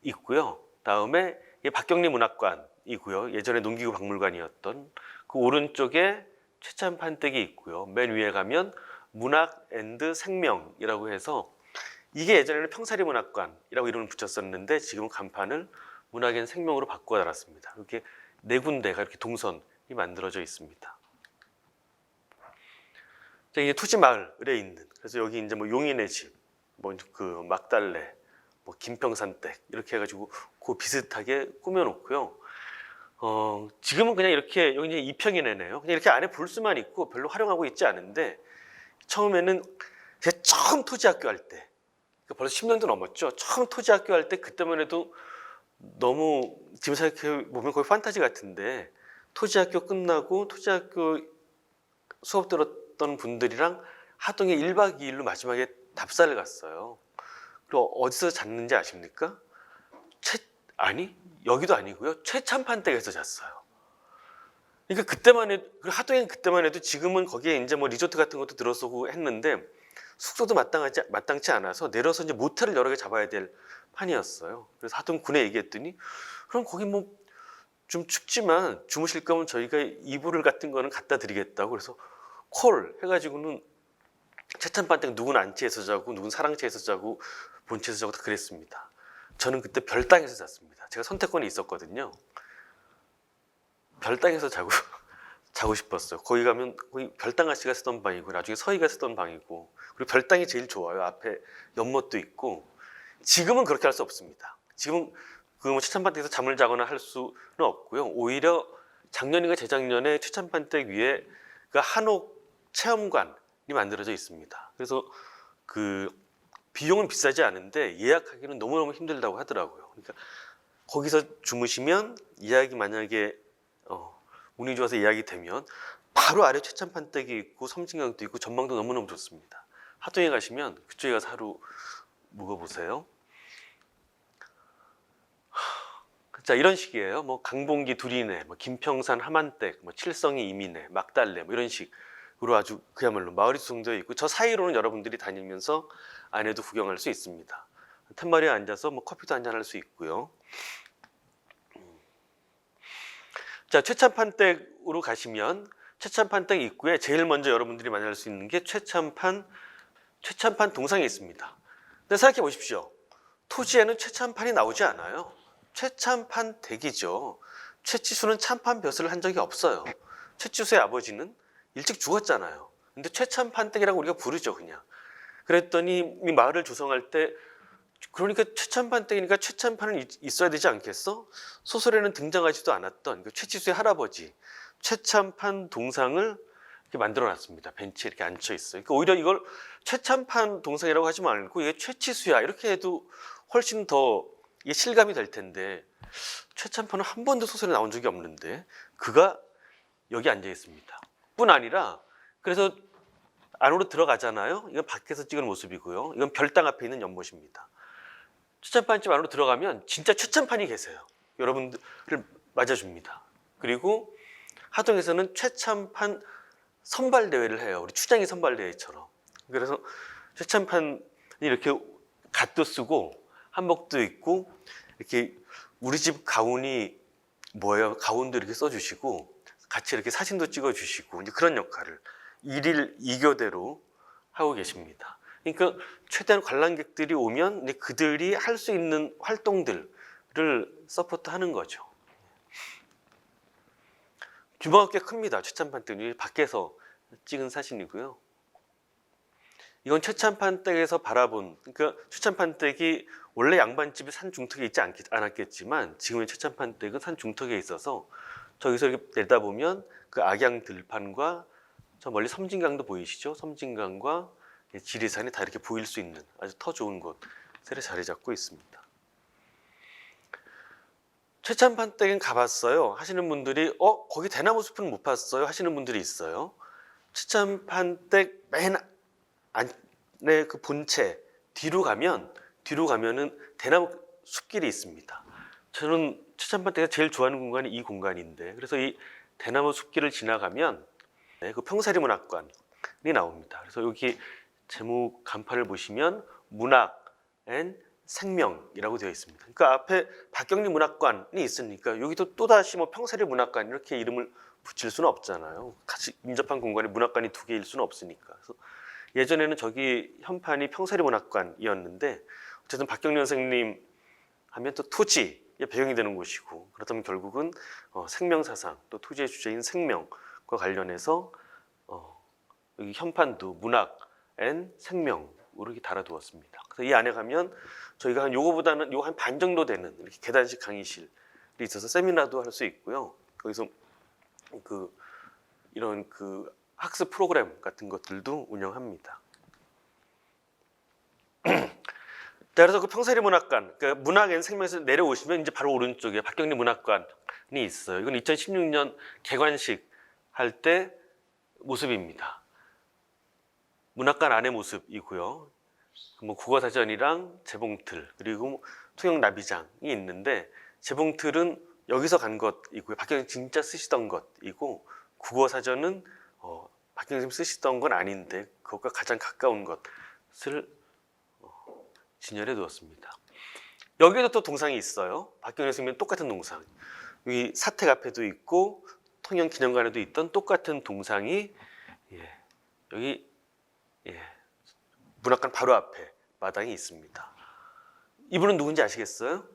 있고요. 다음에 박경리 문학관이고요. 예전에 농기구 박물관이었던 그 오른쪽에 최찬판댁이 있고요. 맨 위에 가면 문학 앤드 생명이라고 해서 이게 예전에는 평사리 문학관이라고 이름을 붙였었는데 지금은 간판을 문학 앤 생명으로 바꿔 달았습니다. 이렇게 네 군데가 이렇게 동선이 만들어져 있습니다. 자, 이게 토지 마을에 있는 그래서 여기 이제 뭐 용인의 집, 뭐 그 막달래, 뭐 김평산댁 이렇게 해가지고 그 비슷하게 꾸며놓고요. 지금은 그냥 이렇게 여기 이제 2평이네요. 그냥 이렇게 안에 볼 수만 있고 별로 활용하고 있지 않은데 처음에는 제가 처음 토지학교 할 때, 그러니까 벌써 10년도 넘었죠. 처음 토지학교 할 때 그때만 해도 너무 지금 생각해 보면 거의 판타지 같은데 토지학교 끝나고 토지학교 수업 들었던 분들이랑 하동에 1박 2일로 마지막에 답사를 갔어요. 그리고 어디서 잤는지 아십니까? 아니 여기도 아니고요. 최참판댁에서 잤어요. 그러니까 그때만 해도 하도엔 그때만 해도 지금은 거기에 이제 뭐 리조트 같은 것도 들어서고 했는데 숙소도 마땅치 않아서 내려서 이제 모텔을 여러 개 잡아야 될 판이었어요. 그래서 하도 군에 얘기했더니 그럼 거기 뭐 좀 춥지만 주무실 거면 저희가 이불을 같은 거는 갖다 드리겠다고 그래서 콜 해가지고는 최참판댁 누군 안치에서 자고 누군 사랑치에서 자고 본치에서 자고 다 그랬습니다. 저는 그때 별당에서 잤습니다. 제가 선택권이 있었거든요. 별당에서 자고 싶었어요. 거기 가면 거기 별당 아씨가 쓰던 방이고 나중에 서희가 쓰던 방이고 그리고 별당이 제일 좋아요. 앞에 연못도 있고. 지금은 그렇게 할 수 없습니다. 지금은 그 최참판댁에서 잠을 자거나 할 수는 없고요. 오히려 작년인가 재작년에 최참판댁 위에 그 한옥 체험관이 만들어져 있습니다. 그래서 그 비용은 비싸지 않은데 예약하기는 너무너무 힘들다고 하더라고요. 그러니까 거기서 주무시면 예약이 만약에 운이 좋아서 예약이 되면 바로 아래 최참판댁이 있고 섬진강도 있고 전망도 너무너무 좋습니다. 하동에 가시면 그쪽에 가서 하루 묵어보세요. 자, 이런 식이에요. 뭐 강봉기 두리네, 뭐 김평산 하만댁, 뭐 칠성이 이민네, 막달래 뭐 이런 식으로 아주 그야말로 마을이 조성되어 있고 저 사이로는 여러분들이 다니면서 안에도 구경할 수 있습니다. 툇마리에 앉아서 뭐 커피도 한잔 할 수 있고요. 자, 최참판댁으로 가시면 최참판댁 입구에 제일 먼저 여러분들이 만날 수 있는 게 최참판 동상이 있습니다. 근데 생각해 보십시오. 토지에는 최참판이 나오지 않아요. 최참판 댁이죠. 최치수는 참판 벼슬을 한 적이 없어요. 최치수의 아버지는 일찍 죽었잖아요. 근데 최참판 댁이라고 우리가 부르죠, 그냥. 그랬더니 이 마을을 조성할 때 그러니까 최참판 댁이니까 최참판은 있어야 되지 않겠어? 소설에는 등장하지도 않았던 그 최치수의 할아버지 최참판 동상을 이렇게 만들어놨습니다. 벤치에 이렇게 앉혀 있어요. 그러니까 오히려 이걸 최참판 동상이라고 하지 말고 이게 최치수야 이렇게 해도 훨씬 더 이게 실감이 될 텐데 최참판은 한 번도 소설에 나온 적이 없는데 그가 여기 앉아 있습니다. 뿐 아니라 그래서 안으로 들어가잖아요. 이건 밖에서 찍은 모습이고요. 이건 별당 앞에 있는 연못입니다. 최참판집 안으로 들어가면 진짜 최참판이 계세요. 여러분들을 맞아줍니다. 그리고 하동에서는 최참판 선발대회를 해요. 우리 추장이 선발대회처럼. 그래서 최참판이 이렇게 갓도 쓰고 한복도 입고 이렇게 우리 집 가훈이 뭐예요? 가훈도 이렇게 써주시고 같이 이렇게 사진도 찍어주시고 이제 그런 역할을 일일 2교대로 하고 계십니다. 그러니까 최대한 관람객들이 오면 그들이 할 수 있는 활동들을 서포트하는 거죠. 규모가 꽤 큽니다. 최참판댁이 밖에서 찍은 사진이고요. 이건 최참판댁에서 바라본 그러니까 최참판댁이 원래 양반집이 산 중턱에 있지 않았겠지만 지금의 최참판댁은 산 중턱에 있어서 저기서 이렇게 내다보면 그 악양 들판과 저 멀리 섬진강도 보이시죠? 섬진강과 지리산이 다 이렇게 보일 수 있는 아주 터 좋은 곳에 자리 잡고 있습니다. 최참판댁은 가봤어요 하시는 분들이 거기 대나무 숲은 못 봤어요 하시는 분들이 있어요. 최참판댁 맨 안에 그 본체 뒤로 가면은 대나무 숲길이 있습니다. 저는 최참판댁에서 제일 좋아하는 공간이 이 공간인데 그래서 이 대나무 숲길을 지나가면 그 평사리 문학관이 나옵니다. 그래서 여기 제목 간판을 보시면 문학 앤 생명이라고 되어 있습니다. 그러니까 앞에 박경리 문학관이 있으니까 여기도 또다시 뭐 평사리 문학관 이렇게 이름을 붙일 수는 없잖아요. 같이 인접한 공간에 문학관이 두 개일 수는 없으니까. 그래서 예전에는 저기 현판이 평사리 문학관이었는데 어쨌든 박경리 선생님 하면 또 토지의 배경이 되는 곳이고 그렇다면 결국은 생명사상 또 토지의 주제인 생명과 관련해서 여기 현판도 문학 앤 생명으로 이렇게 달아두었습니다. 그래서 이 안에 가면 저희가 한 요거보다는 요 한 반 정도 되는 이렇게 계단식 강의실이 있어서 세미나도 할 수 있고요. 거기서 이런 학습 프로그램 같은 것들도 운영합니다. 그래서 그 평사리 문학관, 그 문학 앤 생명에서 내려오시면 이제 바로 오른쪽에 박경리 문학관이 있어요. 이건 2016년 개관식 할 때 모습입니다. 문학관 안의 모습이고요. 뭐 국어사전이랑 재봉틀 그리고 통영나비장이 있는데 재봉틀은 여기서 간 것이고요. 박경림 진짜 쓰시던 것이고 국어사전은 박경림 쓰시던 건 아닌데 그것과 가장 가까운 것을 진열해 두었습니다. 여기에도 또 동상이 있어요. 박경림 선생님은 똑같은 동상. 여기 사택 앞에도 있고 통영기념관에도 있던 똑같은 동상이 여기 문학관 바로 앞에 마당이 있습니다. 이분은 누군지 아시겠어요?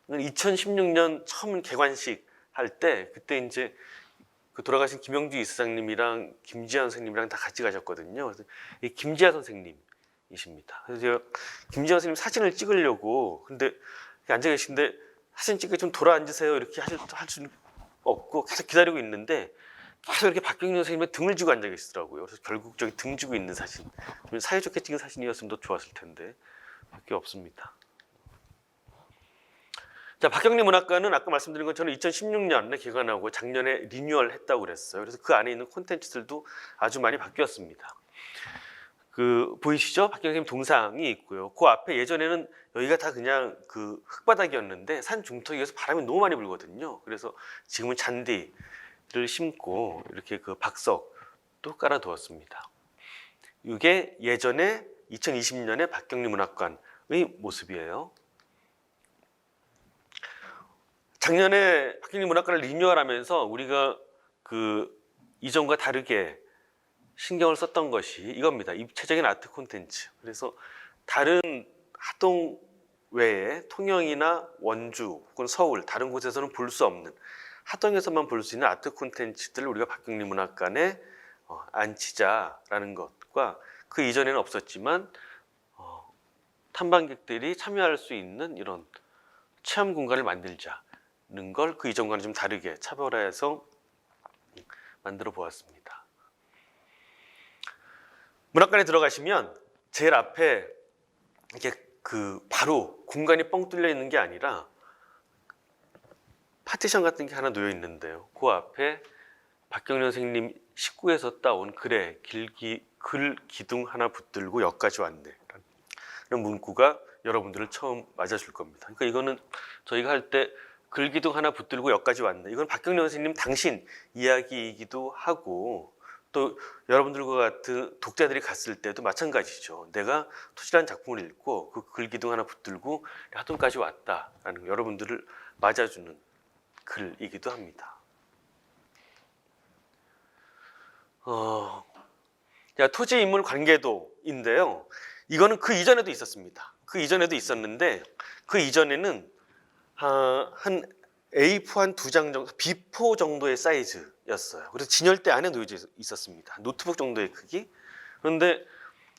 2016년 처음 개관식 할 때 그때 이제 그 돌아가신 김영주 이사장님이랑 김지한 선생님이랑 다 같이 가셨거든요. 그래서 이 김지한 선생님이십니다. 그래서 제가 김지한 선생님 사진을 찍으려고 근데 앉아 계신데 사진 찍게 좀 돌아 앉으세요 이렇게 할 수는 없고 계속 기다리고 있는데 계속 이렇게 박경림 선생님의 등을 쥐고 앉아 계시더라고요. 그래서 결국 저기 등 쥐고 있는 사진, 사이좋게 찍은 사진이었으면 더 좋았을 텐데 밖에 없습니다. 자, 박경림 문학관은 아까 말씀드린 것처럼 2016년에 개관하고 작년에 리뉴얼했다고 그랬어요. 그래서 그 안에 있는 콘텐츠들도 아주 많이 바뀌었습니다. 그 보이시죠? 박경림 선생님 동상이 있고요. 그 앞에 예전에는 여기가 다 그냥 그 흙바닥이었는데 산 중턱에서 바람이 너무 많이 불거든요. 그래서 지금은 잔디를 심고 이렇게 그 박석도 깔아두었습니다. 이게 예전에 2020년에 박경림 문학관의 모습이에요. 작년에 박경림 문학관을 리뉴얼하면서 우리가 그 이전과 다르게 신경을 썼던 것이 이겁니다. 입체적인 아트 콘텐츠. 그래서 다른 하동 외에 통영이나 원주 혹은 서울 다른 곳에서는 볼 수 없는 하동에서만 볼 수 있는 아트 콘텐츠들을 우리가 박경림 문학관에 안치자라는 것과 그 이전에는 없었지만 탐방객들이 참여할 수 있는 이런 체험 공간을 만들자는 걸 그 이전과는 좀 다르게 차별화해서 만들어 보았습니다. 문학관에 들어가시면 제일 앞에 이렇게 그 바로 공간이 뻥 뚫려 있는 게 아니라 파티션 같은 게 하나 놓여 있는데요. 그 앞에 박경림 선생님 식구에서 따온 글 기둥 하나 붙들고 여기까지 왔네 라는 문구가 여러분들을 처음 맞아줄 겁니다. 그러니까 이거는 저희가 할 때 글 기둥 하나 붙들고 여기까지 왔네. 이건 박경림 선생님 당신 이야기이기도 하고 또 여러분들과 같은 독자들이 갔을 때도 마찬가지죠. 내가 토지라는 작품을 읽고 그 글기둥 하나 붙들고 하동까지 왔다라는 여러분들을 맞아주는 글이기도 합니다. 토지 인물 관계도인데요. 이거는 그 이전에도 있었습니다. 그 이전에도 있었는데 그 이전에는 한 A4 한 2장 정도, B4 정도의 사이즈였어요. 그래서 진열대 안에 놓여져 있었습니다. 노트북 정도의 크기. 그런데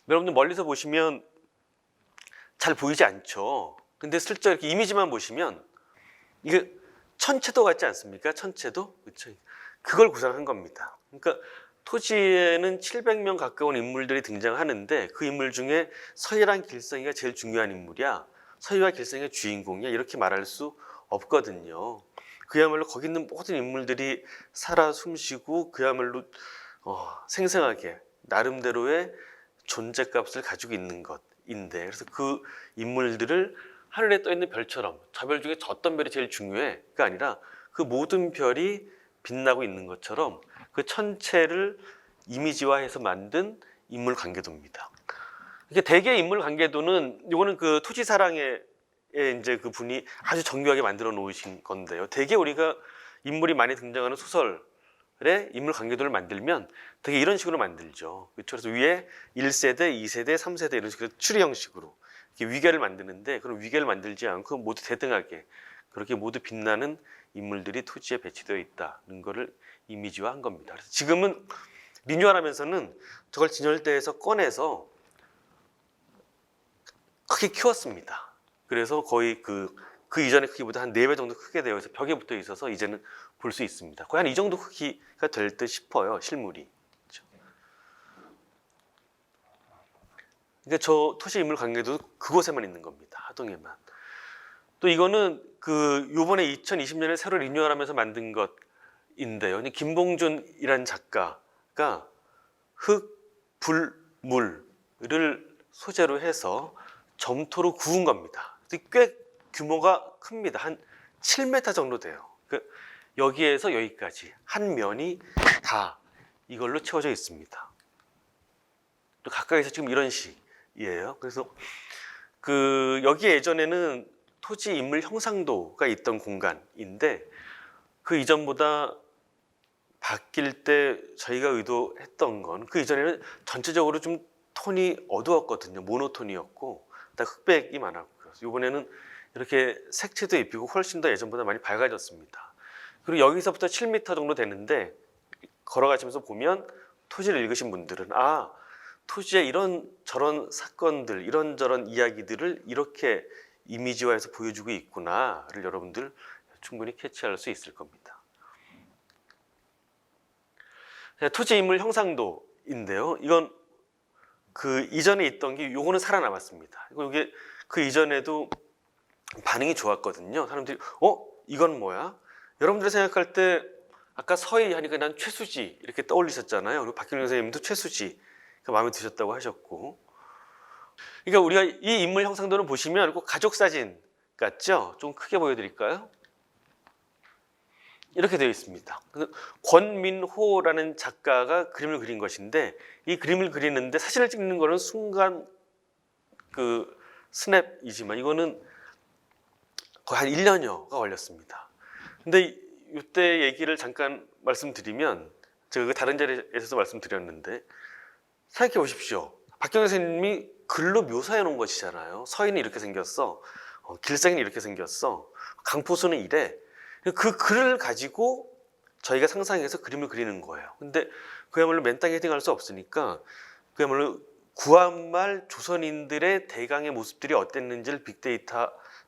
여러분들 멀리서 보시면 잘 보이지 않죠. 근데 슬쩍 이렇게 이미지만 보시면 이게 천체도 같지 않습니까? 천체도? 그렇죠. 그걸 구상한 겁니다. 그러니까 토지에는 700명 가까운 인물들이 등장하는데 그 인물 중에 서희랑 길성이가 제일 중요한 인물이야. 서희와 길성이가 주인공이야. 이렇게 말할 수 없거든요. 그야말로 거기 있는 모든 인물들이 살아 숨쉬고 그야말로 생생하게 나름대로의 존재값을 가지고 있는 것인데 그래서 그 인물들을 하늘에 떠 있는 별처럼 저 별 중에 저 어떤 별이 제일 중요해가 아니라 그 모든 별이 빛나고 있는 것처럼 그 천체를 이미지화해서 만든 인물 관계도입니다. 이게 대개 인물 관계도는 이거는 그 토지 사랑의 이제 그 분이 아주 정교하게 만들어 놓으신 건데요. 대개 우리가 인물이 많이 등장하는 소설의 인물 관계도를 만들면 되게 이런 식으로 만들죠. 그렇죠? 그래서 위에 1세대, 2세대, 3세대 이런 식으로 추리 형식으로 이렇게 위계를 만드는데 그런 위계를 만들지 않고 모두 대등하게 그렇게 모두 빛나는 인물들이 토지에 배치되어 있다는 것을 이미지화한 겁니다. 그래서 지금은 리뉴얼하면서는 저걸 진열대에서 꺼내서 크게 키웠습니다. 그래서 거의 그 이전의 크기보다 한 4배 정도 크게 되어 있어서 벽에 붙어 있어서 이제는 볼 수 있습니다. 거의 한 이 정도 크기가 될 듯 싶어요. 실물이. 그렇죠? 그러니까 저 토지 인물 관계도 그곳에만 있는 겁니다. 하동에만. 또 이거는 그 요번에 2020년에 새로 리뉴얼하면서 만든 것인데요. 김봉준이라는 작가가 흙, 불, 물을 소재로 해서 점토로 구운 겁니다. 꽤 규모가 큽니다. 한 7m 정도 돼요. 여기에서 여기까지 한 면이 다 이걸로 채워져 있습니다. 또 가까이서 지금 이런 식이에요. 그래서 여기 예전에는 토지 인물 형상도가 있던 공간인데 그 이전보다 바뀔 때 저희가 의도했던 건 그 이전에는 전체적으로 좀 톤이 어두웠거든요. 모노톤이었고 딱 흑백이 많았고요. 이번에는 이렇게 색채도 입히고 훨씬 더 예전보다 많이 밝아졌습니다. 그리고 여기서부터 7m 정도 되는데 걸어가시면서 보면 토지를 읽으신 분들은 토지에 이런 저런 사건들, 이런저런 이야기들을 이렇게 이미지화해서 보여주고 있구나를 여러분들 충분히 캐치할 수 있을 겁니다. 토지 인물 형상도인데요. 이건 그 이전에 있던 게 요거는 살아남았습니다. 이게 그 이전에도 반응이 좋았거든요. 사람들이 이건 뭐야? 여러분들이 생각할 때 아까 서희 하니까 난 최수지 이렇게 떠올리셨잖아요. 그리고 박경영 선생님도 최수지 마음에 드셨다고 하셨고, 그러니까 우리가 이 인물 형상도를 보시면 꼭 가족 사진 같죠? 좀 크게 보여드릴까요? 이렇게 되어 있습니다. 권민호라는 작가가 그림을 그린 것인데 이 그림을 그리는데 사진을 찍는 거는 순간 그 스냅이지만 이거는 거의 한 1년여가 걸렸습니다. 근데 이때 얘기를 잠깐 말씀드리면 제가 다른 자리에서 말씀드렸는데 생각해 보십시오. 박경영 선생님이 글로 묘사해 놓은 것이잖아요. 서희는 이렇게 생겼어. 길상이는 이렇게 생겼어. 강포수는 이래. 그 글을 가지고 저희가 상상해서 그림을 그리는 거예요. 근데 그야말로 맨땅에 헤딩할 수 없으니까 그야말로 구한말 조선인들의 대강의 모습들이 어땠는지를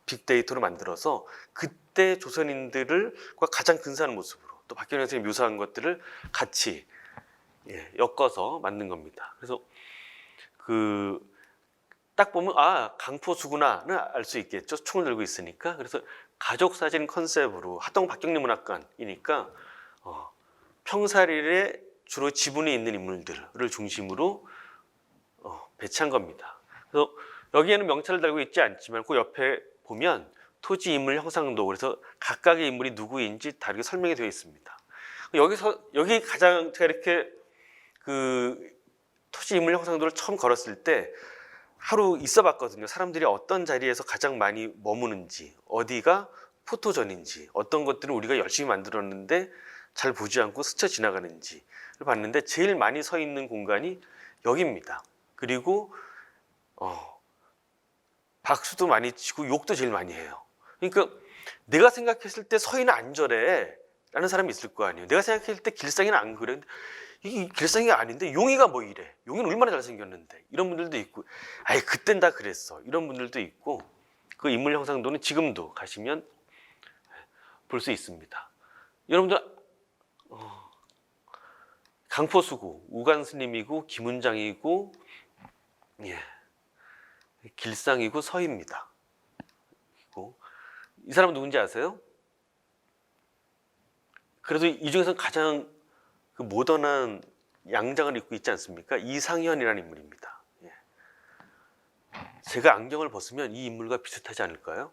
빅데이터로 만들어서 그때 조선인들과 가장 근사한 모습으로 또 박경영 선생님이 묘사한 것들을 같이 엮어서 만든 겁니다. 그래서 딱 보면 강포수구나는 알 수 있겠죠. 총을 들고 있으니까. 그래서 가족 사진 컨셉으로 하동 박경리 문학관이니까 평사일에 주로 지분이 있는 인물들을 중심으로 배치한 겁니다. 그래서 여기에는 명찰을 달고 있지 않지만 그 옆에 보면 토지 인물 형상도, 그래서 각각의 인물이 누구인지 다르게 설명이 되어 있습니다. 여기 가장 제가 이렇게 토지 인물 형상도를 처음 걸었을 때 하루 있어 봤거든요. 사람들이 어떤 자리에서 가장 많이 머무는지, 어디가 포토전인지, 어떤 것들은 우리가 열심히 만들었는데 잘 보지 않고 스쳐 지나가는지를 봤는데 제일 많이 서 있는 공간이 여기입니다. 그리고 박수도 많이 치고 욕도 제일 많이 해요. 그러니까 내가 생각했을 때 서희는 안 저래 라는 사람이 있을 거 아니에요. 내가 생각했을 때 길상이는 안 그래. 이게 길상이가 아닌데 용이가 뭐 이래. 용이는 얼마나 잘생겼는데. 이런 분들도 있고, 그땐 다 그랬어. 이런 분들도 있고, 그 인물 형상도는 지금도 가시면 볼 수 있습니다. 여러분들 강포수고 우간스님이고 김은장이고 길상이고 서희입니다. 이 사람은 누군지 아세요? 그래도 이 중에서 가장 모던한 양장을 입고 있지 않습니까? 이상현이라는 인물입니다. 제가 안경을 벗으면 이 인물과 비슷하지 않을까요?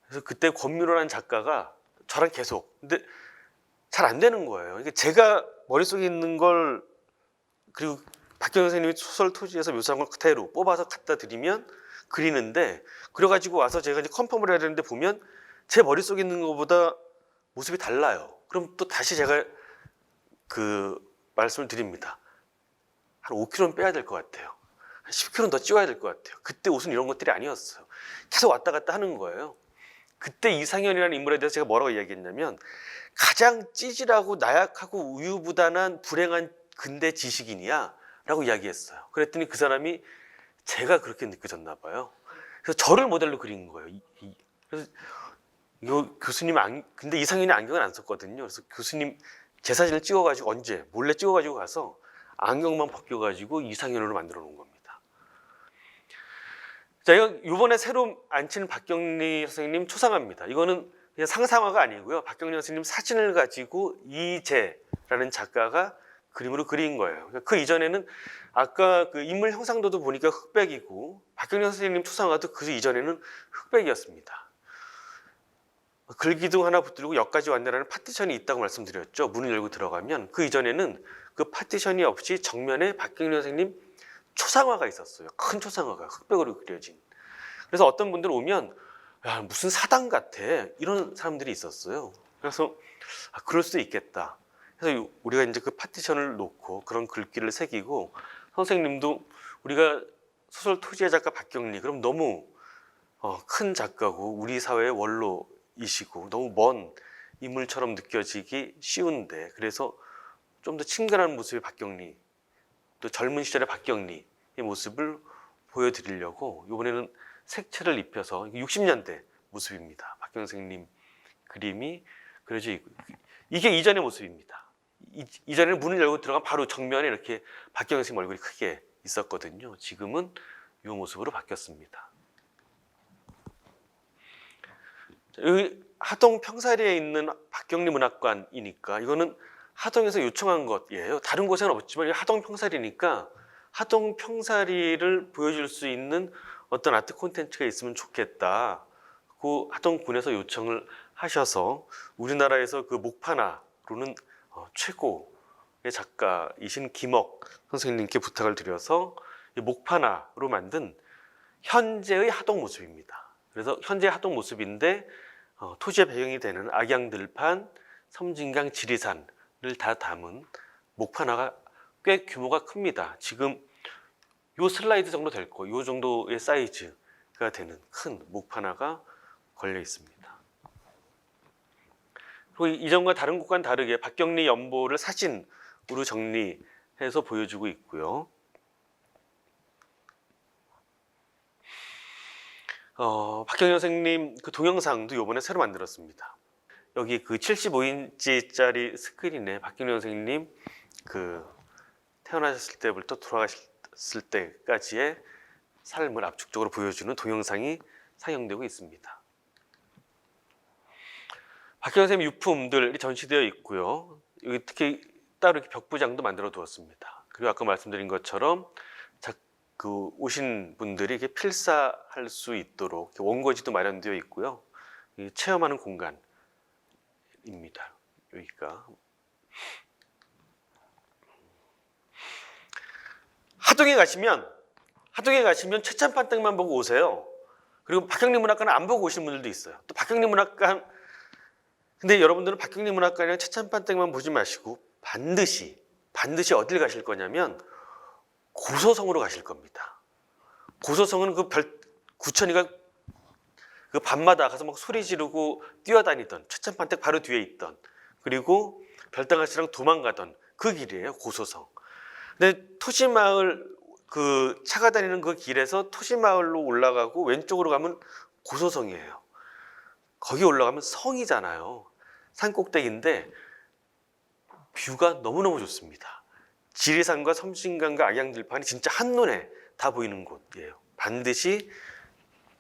그래서 그때 권민호라는 작가가 저랑 계속, 근데 잘 안 되는 거예요. 그러니까 제가 머릿속에 있는 걸, 그리고 박경영 선생님이 소설 토지에서 묘사한 걸 그대로 뽑아서 갖다 드리면 그리는데, 그래가지고 와서 제가 이제 컨펌을 해야 되는데 보면 제 머릿속에 있는 것보다 모습이 달라요. 그럼 또 다시 제가 말씀을 드립니다. 한 5kg는 빼야 될 것 같아요. 한 10kg는 더 찌워야 될 것 같아요. 그때 옷은 이런 것들이 아니었어요. 계속 왔다 갔다 하는 거예요. 그때 이상현이라는 인물에 대해서 제가 뭐라고 이야기했냐면 가장 찌질하고 나약하고 우유부단한 불행한 근대 지식인이야 라고 이야기했어요. 그랬더니 그 사람이 제가 그렇게 느껴졌나 봐요. 그래서 저를 모델로 그린 거예요. 그래서 교수님 근데 이상현이 안경을 안 썼거든요. 그래서 교수님 제 사진을 찍어가지고 몰래 찍어가지고 가서 안경만 벗겨가지고 이상현으로 만들어 놓은 겁니다. 자, 이번에 새로 앉힌 박경리 선생님 초상화입니다. 이거는 그냥 상상화가 아니고요. 박경리 선생님 사진을 가지고 이재라는 작가가 그림으로 그린 거예요. 그러니까 그 이전에는 아까 그 인물 형상도도 보니까 흑백이고 박경리 선생님 초상화도 그 이전에는 흑백이었습니다. 글기둥 하나 붙들고 여기까지 왔네라는 파티션이 있다고 말씀드렸죠. 문을 열고 들어가면 그 이전에는 그 파티션이 없이 정면에 박경리 선생님 초상화가 있었어요. 큰 초상화가 흑백으로 그려진. 그래서 어떤 분들 오면 야, 무슨 사당 같아 이런 사람들이 있었어요. 그래서 그럴 수도 있겠다. 그래서 우리가 이제 그 파티션을 놓고 그런 글귀를 새기고 선생님도 우리가 소설 토지의 작가 박경리 그럼 너무 큰 작가고 우리 사회의 원로이시고 너무 먼 인물처럼 느껴지기 쉬운데 그래서 좀 더 친근한 모습의 박경리 또 젊은 시절의 박경리의 모습을 보여드리려고 이번에는 색채를 입혀서 60년대 모습입니다. 박경리 선생님 그림이 그려져 있고 이게 이전의 모습입니다. 이전에는 문을 열고 들어가면 바로 정면에 이렇게 박경리 선생님 얼굴이 크게 있었거든요. 지금은 이 모습으로 바뀌었습니다. 여기 하동 평사리에 있는 박경리 문학관이니까 이거는 하동에서 요청한 것이에요. 다른 곳에는 없지만 하동 평사리니까 하동 평사리를 보여줄 수 있는 어떤 아트 콘텐츠가 있으면 좋겠다. 그 하동군에서 요청을 하셔서 우리나라에서 그 목파나로는 최고의 작가이신 김억 선생님께 부탁을 드려서 목파나로 만든 현재의 하동 모습입니다. 그래서 현재 하동 모습인데 토지의 배경이 되는 악양들판, 섬진강, 지리산을 다 담은 목파나가 꽤 규모가 큽니다. 지금 요 슬라이드 정도 될 거, 요 정도의 사이즈가 되는 큰 목파나가 걸려 있습니다. 그리고 이전과 다른 곳과는 다르게 박경리 연보를 사진으로 정리해서 보여주고 있고요. 박경리 선생님 그 동영상도 이번에 새로 만들었습니다. 여기 그 75인치짜리 스크린에 박경리 선생님 그 태어나셨을 때부터 돌아가셨을 때까지의 삶을 압축적으로 보여주는 동영상이 상영되고 있습니다. 박경리 선생님 유품들이 전시되어 있고요. 여기 특히 따로 이렇게 벽부장도 만들어 두었습니다. 그리고 아까 말씀드린 것처럼 그 오신 분들이 이렇게 필사할 수 있도록 원고지도 마련되어 있고요. 체험하는 공간입니다. 여기가 하동에 가시면 최찬판댁만 보고 오세요. 그리고 박경리 문학관은 안 보고 오시는 분들도 있어요. 또 박경리 문학관 근데 여러분들은 박경리 문학관이랑 최찬판댁만 보지 마시고 반드시 어딜 가실 거냐면 고소성으로 가실 겁니다. 고소성은 그 구천이가 그 밤마다 가서 막 소리 지르고 뛰어다니던 최찬판댁 바로 뒤에 있던 그리고 별당아씨랑 도망가던 그 길이에요. 고소성. 근데 토시마을 그 차가 다니는 그 길에서 토시마을로 올라가고 왼쪽으로 가면 고소성이에요. 거기 올라가면 성이잖아요. 산꼭대기인데 뷰가 너무너무 좋습니다. 지리산과 섬진강과 악양들판이 진짜 한눈에 다 보이는 곳이에요. 반드시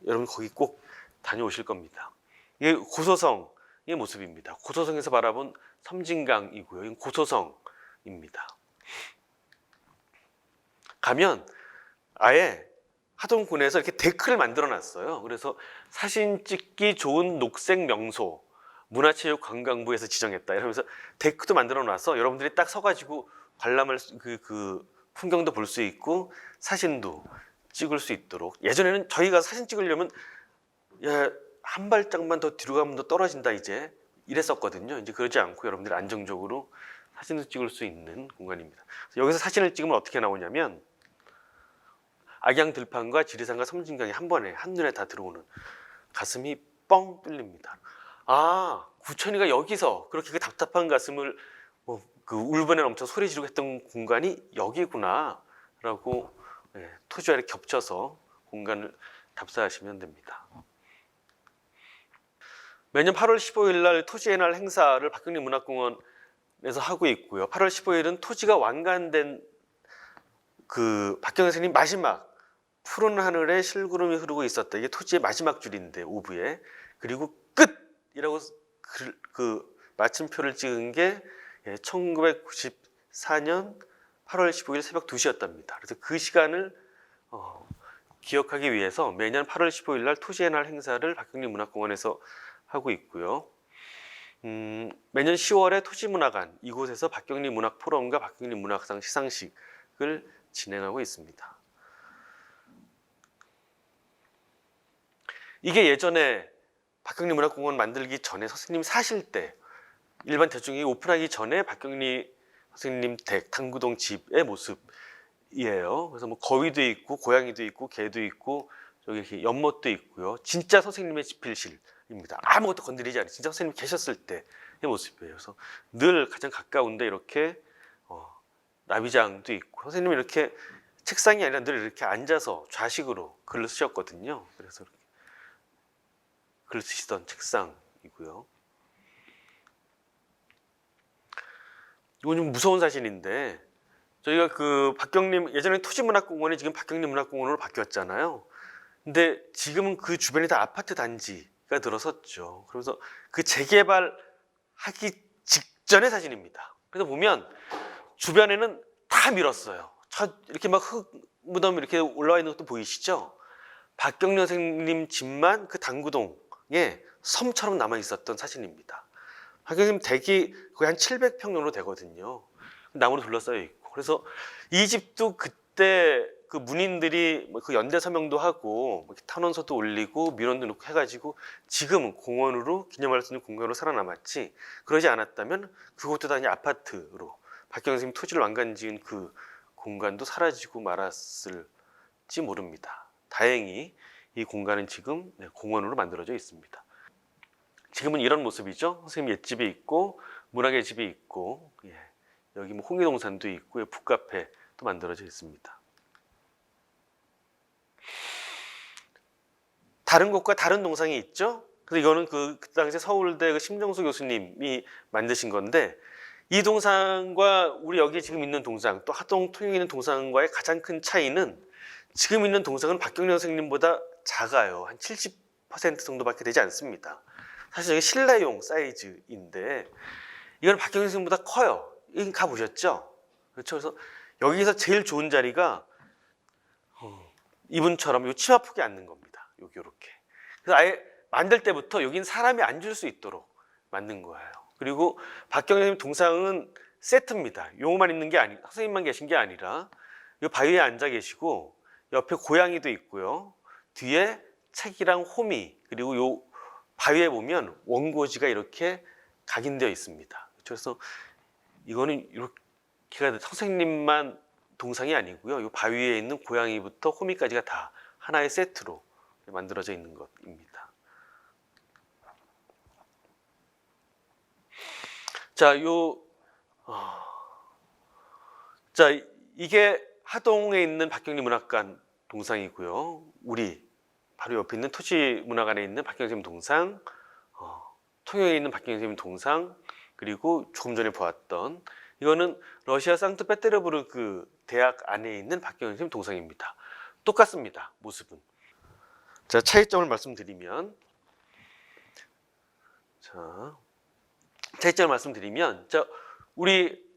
여러분 거기 꼭 다녀오실 겁니다. 이게 고소성의 모습입니다. 고소성에서 바라본 섬진강이고요. 이건 고소성입니다. 가면 아예 하동군에서 이렇게 데크를 만들어 놨어요. 그래서 사진 찍기 좋은 녹색 명소 문화체육관광부에서 지정했다 이러면서 데크도 만들어 놔서 여러분들이 딱 서가지고 관람할 그 풍경도 볼 수 있고 사진도 찍을 수 있도록. 예전에는 저희가 사진 찍으려면 야, 한 발짝만 더 뒤로 가면 더 떨어진다 이제 이랬었거든요. 이제 그러지 않고 여러분들이 안정적으로 사진을 찍을 수 있는 공간입니다. 여기서 사진을 찍으면 어떻게 나오냐면 악양들판과 지리산과 섬진강이 한 번에 한눈에 다 들어오는 가슴이 뻥 뚫립니다. 아, 구천이가 여기서 그렇게 그 답답한 가슴을 그 울분에 넘쳐 소리 지르고 했던 공간이 여기구나 라고 토지와 겹쳐서 공간을 답사하시면 됩니다. 매년 8월 15일 날 토지의 날 행사를 박경리 문학공원에서 하고 있고요. 8월 15일은 토지가 완간된 그 박경리 선생님 마지막 푸른 하늘에 실구름이 흐르고 있었다. 이게 토지의 마지막 줄인데 오부에 그리고 끝이라고 그 마침표를 찍은 게 1994 2004년 8월 15일 새벽 2시였답니다. 그래서 그 시간을 기억하기 위해서 매년 8월 15일 날 토지의 날 행사를 박경리 문학공원에서 하고 있고요. 매년 10월에 토지문화관 이곳에서 박경리 문학포럼과 박경리 문학상 시상식을 진행하고 있습니다. 이게 예전에 박경리 문학공원 만들기 전에 선생님 사실 때 일반 대중이 오픈하기 전에 박경리 선생님 댁 당구동 집의 모습이에요. 그래서 뭐 거위도 있고 고양이도 있고 개도 있고 저기 이렇게 연못도 있고요. 진짜 선생님의 집필실입니다. 아무것도 건드리지 않아요. 진짜 선생님 계셨을 때의 모습이에요. 그래서 늘 가장 가까운데 이렇게 나비장도 있고 선생님이 이렇게 책상이 아니라 늘 이렇게 앉아서 좌식으로 글을 쓰셨거든요. 그래서 이렇게 글을 쓰시던 책상이고요. 이건 좀 무서운 사진인데 저희가 그 박경리 예전에 토지문학공원이 지금 박경리 문학공원으로 바뀌었잖아요. 근데 지금은 그 주변이 다 아파트 단지가 들어섰죠. 그래서 그 재개발하기 직전의 사진입니다. 그래서 보면 주변에는 다 밀었어요. 이렇게 막 흙 무덤 이렇게 올라와 있는 것도 보이시죠? 박경리 선생님 집만 그 당구동에 섬처럼 남아 있었던 사진입니다. 박경리 댁이 거의 한 700평 정도 되거든요. 나무로 둘러싸여 있고. 그래서 이 집도 그때 그 문인들이 그 연대 서명도 하고 탄원서도 올리고 민원도 넣고 해가지고 지금은 공원으로 기념할 수 있는 공간으로 살아남았지, 그러지 않았다면 그것도 다 이제 아파트로 박경리 선생님 토지를 완간지은 그 공간도 사라지고 말았을지 모릅니다. 다행히 이 공간은 지금 공원으로 만들어져 있습니다. 지금은 이런 모습이죠. 선생님 옛집이 있고 문학의 집이 있고, 여기 뭐 홍해동산도 있고 북카페도 만들어져 있습니다. 다른 곳과 다른 동상이 있죠. 그래서 이거는 그 당시 서울대 그 심정수 교수님이 만드신 건데, 이 동상과 우리 여기 지금 있는 동상, 또 하동 통영에 있는 동상과의 가장 큰 차이는 지금 있는 동상은 박경리 선생님보다 작아요. 한 70% 정도밖에 되지 않습니다. 사실 이게 실내용 사이즈인데 이건 박경리 선생님보다 커요. 이건 가보셨죠? 그렇죠. 그래서 여기서 제일 좋은 자리가 이분처럼 요 치마폭에 앉는 겁니다. 여기 이렇게. 그래서 아예 만들 때부터 여긴 사람이 앉을 수 있도록 만든 거예요. 그리고 박경리 선생님 동상은 세트입니다. 요거만 있는 게 아니, 선생님만 계신 게 아니라 이 바위에 앉아 계시고 옆에 고양이도 있고요. 뒤에 책이랑 호미, 그리고 요 바위에 보면 원고지가 이렇게 각인되어 있습니다. 그래서 이거는 이렇게가 선생님만 동상이 아니고요. 이 바위에 있는 고양이부터 호미까지가 다 하나의 세트로 만들어져 있는 것입니다. 자, 이게 하동에 있는 박경리 문학관 동상이고요. 우리 바로 옆에 있는 토지문화관에 있는 박경리 선생님 동상, 통영에 있는 박경리 선생님 동상, 그리고 조금 전에 보았던 이거는 러시아 상트페테르부르크 대학 안에 있는 박경리 선생님 동상입니다. 똑같습니다. 모습은. 자, 차이점을 말씀드리면,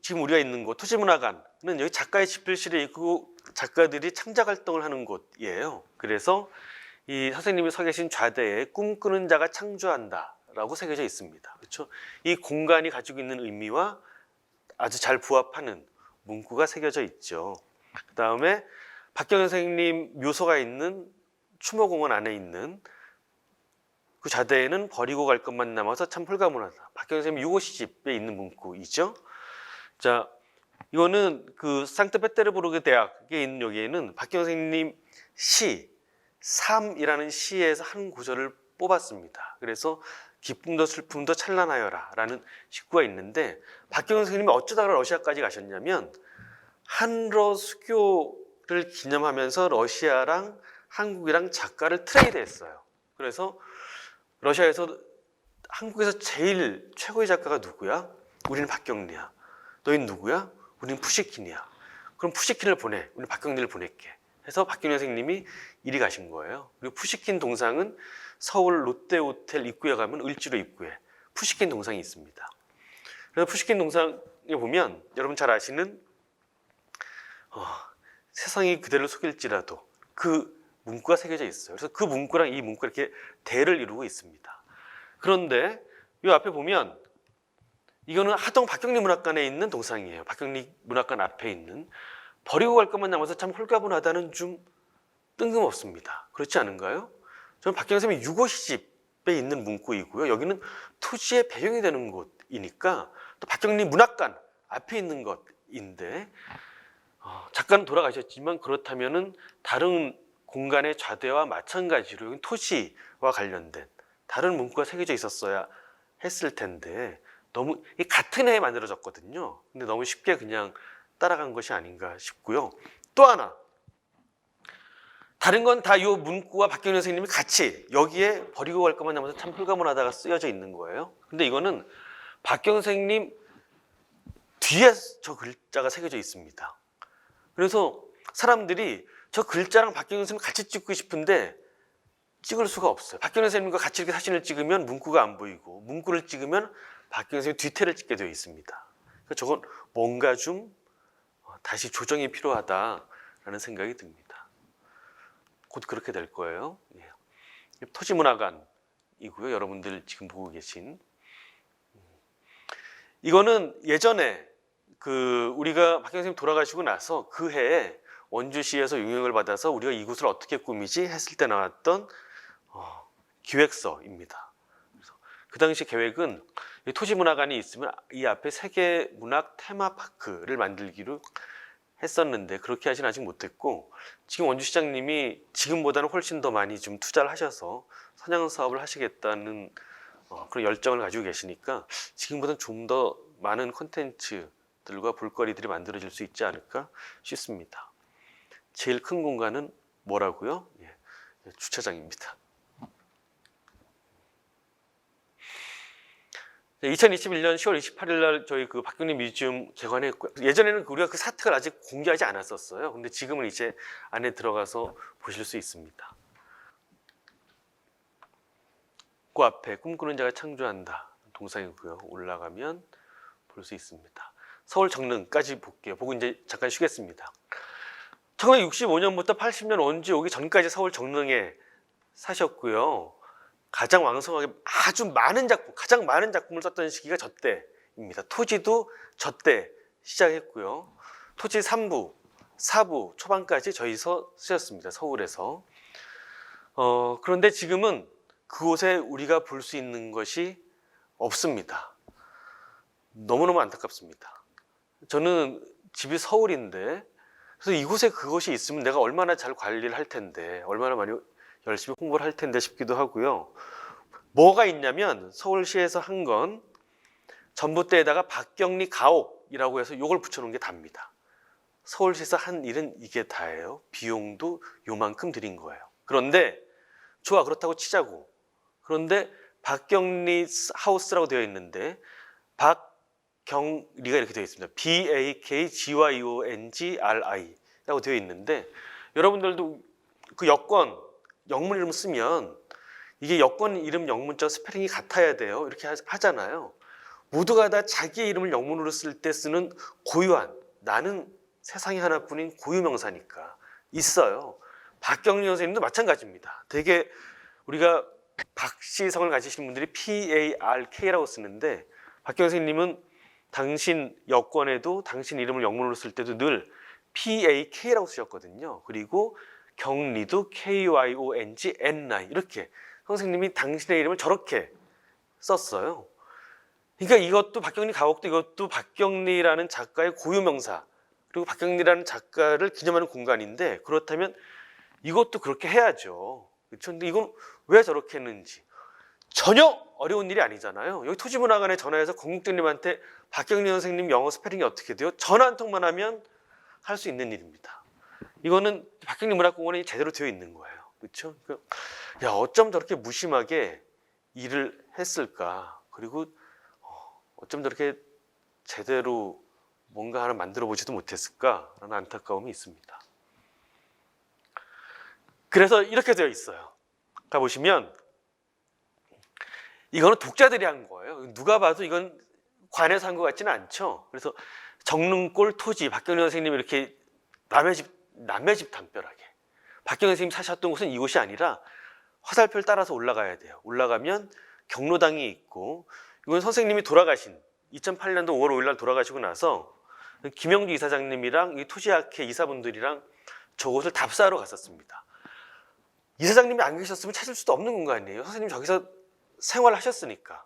지금 우리가 있는 곳 토지문화관은 여기 작가의 집필실에 있고 작가들이 창작 활동을 하는 곳이에요. 그래서 이 선생님이 서 계신 좌대에 꿈꾸는 자가 창조한다라고 새겨져 있습니다. 그렇죠? 이 공간이 가지고 있는 의미와 아주 잘 부합하는 문구가 새겨져 있죠. 그 다음에 박경리 선생님 묘소가 있는 추모공원 안에 있는 그 좌대에는 버리고 갈 것만 남아서 참 홀가분하다. 박경리 선생님 유고시 집에 있는 문구이죠. 자, 이거는 그 상트페테르부르크 대학에 있는 여기에는 박경리 선생님 시 삶이라는 시에서 한 구절을 뽑았습니다. 그래서 기쁨도 슬픔도 찬란하여라 라는 식구가 있는데, 박경리 선생님이 어쩌다가 러시아까지 가셨냐면 한러 수교를 기념하면서 러시아랑 한국이랑 작가를 트레이드했어요. 그래서 러시아에서 한국에서 제일 최고의 작가가 누구야? 우리는 박경리야. 너희는 누구야? 우리는 푸시킨이야. 그럼 푸시킨을 보내. 우리는 박경리를 보낼게. 해서 박경리 선생님이 이리 가신 거예요. 그리고 푸시킨 동상은 서울 롯데호텔 입구에 가면 을지로 입구에 푸시킨 동상이 있습니다. 그래서 푸시킨 동상에 보면 여러분 잘 아시는 세상이 그대를 속일지라도 그 문구가 새겨져 있어요. 그래서 그 문구랑 이 문구가 이렇게 대를 이루고 있습니다. 그런데 이 앞에 보면 이거는 하동 박경리 문학관에 있는 동상이에요. 박경리 문학관 앞에 있는. 버리고 갈 것만 남아서 참 홀가분하다는 좀 뜬금없습니다. 그렇지 않은가요? 저는 박경리 선생님의 유고 시집에 있는 문구이고요. 여기는 토지의 배경이 되는 곳이니까 또 박경리 문학관 앞에 있는 것인데 작가는 돌아가셨지만 그렇다면은 다른 공간의 좌대와 마찬가지로 여기 토지와 관련된 다른 문구가 새겨져 있었어야 했을 텐데 너무 같은 해에 만들어졌거든요. 근데 너무 쉽게 그냥 따라간 것이 아닌가 싶고요. 또 하나 다른 건 다 이 문구와 박경리 선생님이 같이 여기에 버리고 갈 것만 남아서 참 홀가분하다가 쓰여져 있는 거예요. 근데 이거는 박경리 선생님 뒤에 저 글자가 새겨져 있습니다. 그래서 사람들이 저 글자랑 박경리 선생님 같이 찍고 싶은데 찍을 수가 없어요. 박경리 선생님과 같이 이렇게 사진을 찍으면 문구가 안 보이고 문구를 찍으면 박경리 선생님 뒤태를 찍게 되어 있습니다. 그러니까 저건 뭔가 좀 다시 조정이 필요하다라는 생각이 듭니다. 곧 그렇게 될 거예요. 토지문화관이고요. 여러분들 지금 보고 계신 이거는 예전에 우리가 박경리 선생님 돌아가시고 나서 그 해에 원주시에서 용역을 받아서 우리가 이곳을 어떻게 꾸미지 했을 때 나왔던 기획서입니다. 그래서 그 당시 계획은 토지문화관이 있으면 이 앞에 세계문학 테마파크를 만들기로 했었는데 그렇게 하진 아직 못했고 지금 원주시장님이 지금보다는 훨씬 더 많이 좀 투자를 하셔서 선양 사업을 하시겠다는 그런 열정을 가지고 계시니까 지금보다는 좀 더 많은 콘텐츠들과 볼거리들이 만들어질 수 있지 않을까 싶습니다. 제일 큰 공간은 뭐라고요? 주차장입니다. 2021년 10월 28일 날 저희 박경리 뮤지엄 개관했고요. 예전에는 우리가 그 사택을 아직 공개하지 않았었어요. 근데 지금은 이제 안에 들어가서 보실 수 있습니다. 그 앞에 꿈꾸는 자가 창조한다 동상이고요. 올라가면 볼 수 있습니다. 서울 정릉까지 볼게요. 보고 이제 잠깐 쉬겠습니다. 1965년부터 80년 원주 오기 전까지 서울 정릉에 사셨고요. 가장 왕성하게 가장 많은 작품을 썼던 시기가 저때입니다. 토지도 저때 시작했고요. 토지 3부, 4부 초반까지 저희서 쓰셨습니다. 서울에서. 그런데 지금은 그곳에 우리가 볼 수 있는 것이 없습니다. 너무너무 안타깝습니다. 저는 집이 서울인데 그래서 이곳에 그것이 있으면 내가 얼마나 잘 관리를 할 텐데 얼마나 많이 열심히 홍보를 할 텐데 싶기도 하고요. 뭐가 있냐면 서울시에서 한 건 전봇대에다가 박경리 가옥이라고 해서 이걸 붙여놓은 게 답니다. 서울시에서 한 일은 이게 다예요. 비용도 요만큼 들인 거예요. 그런데 좋아 그렇다고 치자고. 그런데 박경리 하우스라고 되어 있는데 박경리가 이렇게 되어 있습니다. BAKGYONGRI 라고 되어 있는데 여러분들도 그 여권 영문 이름 쓰면 이게 여권 이름 영문자 스페링이 같아야 돼요. 이렇게 하잖아요. 모두가 다 자기의 이름을 영문으로 쓸 때 쓰는 고유한 나는 세상에 하나뿐인 고유명사니까 있어요. 박경리 선생님도 마찬가지입니다. 되게 우리가 박씨성을 가지시는 분들이 PARK라고 쓰는데 박경리 선생님은 당신 여권에도 당신 이름을 영문으로 쓸 때도 늘 PAK라고 쓰셨거든요. 그리고 경리도 KYONGNI 이렇게 선생님이 당신의 이름을 저렇게 썼어요. 그러니까 이것도 박경리 가옥도 이것도 박경리라는 작가의 고유명사 그리고 박경리라는 작가를 기념하는 공간인데 그렇다면 이것도 그렇게 해야죠. 그렇죠? 근데 이건 왜 저렇게 했는지 전혀 어려운 일이 아니잖아요. 여기 토지문화관에 전화해서 건국주님한테 박경리 선생님 영어 스페링이 어떻게 돼요? 전화 한 통만 하면 할 수 있는 일입니다. 이거는 박경리 문학공원에 제대로 되어 있는 거예요. 그렇죠? 야 어쩜 저렇게 무심하게 일을 했을까? 그리고 어쩜 저렇게 제대로 뭔가 하나 만들어 보지도 못했을까라는 안타까움이 있습니다. 그래서 이렇게 되어 있어요. 가보시면 이거는 독자들이 한 거예요. 누가 봐도 이건 관에서 한 것 같지는 않죠. 그래서 정릉골 토지, 박경련 선생님이 이렇게 남의 집 담벼락에 박경련 선생님이 사셨던 곳은 이곳이 아니라 화살표를 따라서 올라가야 돼요. 올라가면 경로당이 있고, 이건 선생님이 돌아가신 2008년도 5월 5일 날 돌아가시고 나서 김영주 이사장님이랑 이 토지학회 이사분들이랑 저곳을 답사하러 갔었습니다. 이사장님이 안 계셨으면 찾을 수도 없는 공간이에요. 선생님 저기서 생활하셨으니까.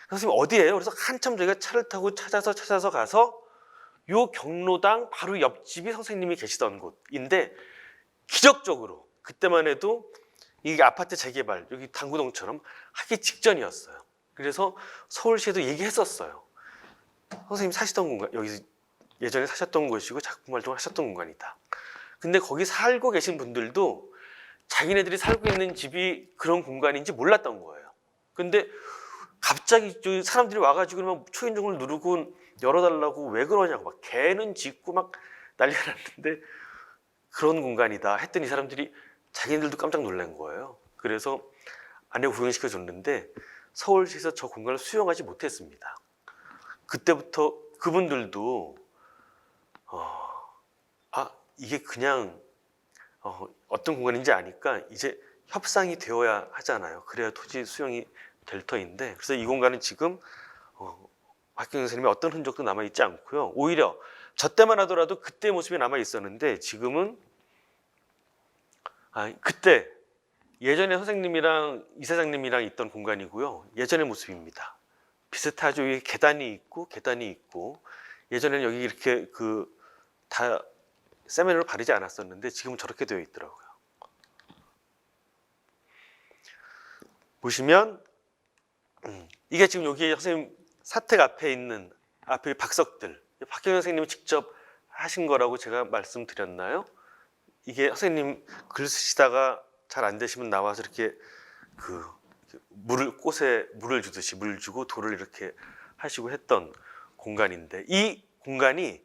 선생님 어디예요? 그래서 한참 저희가 차를 타고 찾아서 가서 요 경로당 바로 옆집이 선생님이 계시던 곳인데, 기적적으로 그때만 해도 이 아파트 재개발, 여기 당구동처럼 하기 직전이었어요. 그래서 서울시에도 얘기했었어요. 선생님 사시던 공간, 여기 예전에 사셨던 곳이고 작품 활동을 하셨던 공간이다. 근데 거기 살고 계신 분들도 자기네들이 살고 있는 집이 그런 공간인지 몰랐던 거예요. 근데 갑자기 사람들이 와가지고 막 초인종을 누르고 열어달라고, 왜 그러냐고 막 개는 짖고 막 난리가 났는데 그런 공간이다 했더니 사람들이 자기네들도 깜짝 놀란 거예요. 그래서 안에 구경시켜 줬는데 서울시에서 저 공간을 수용하지 못했습니다. 그때부터 그분들도 이게 그냥 어떤 공간인지 아니까 이제 협상이 되어야 하잖아요. 그래야 토지 수용이 될 터인데, 그래서 이 공간은 지금 박경련 선생님의 어떤 흔적도 남아있지 않고요. 오히려 저 때만 하더라도 그때 모습이 남아있었는데, 지금은 그때 예전에 선생님이랑 이사장님이랑 있던 공간이고요. 예전의 모습입니다. 비슷하죠. 여기 계단이 있고 예전에는 여기 이렇게 다 세면을 바르지 않았었는데 지금은 저렇게 되어 있더라고요. 보시면 이게 지금 여기 선생님 사택 앞에 있는 앞에 박석들, 박경련 선생님이 직접 하신 거라고 제가 말씀드렸나요? 이게 선생님 글 쓰시다가 잘 안 되시면 나와서 이렇게 꽃에 물을 주듯이 물 주고 돌을 이렇게 하시고 했던 공간인데, 이 공간이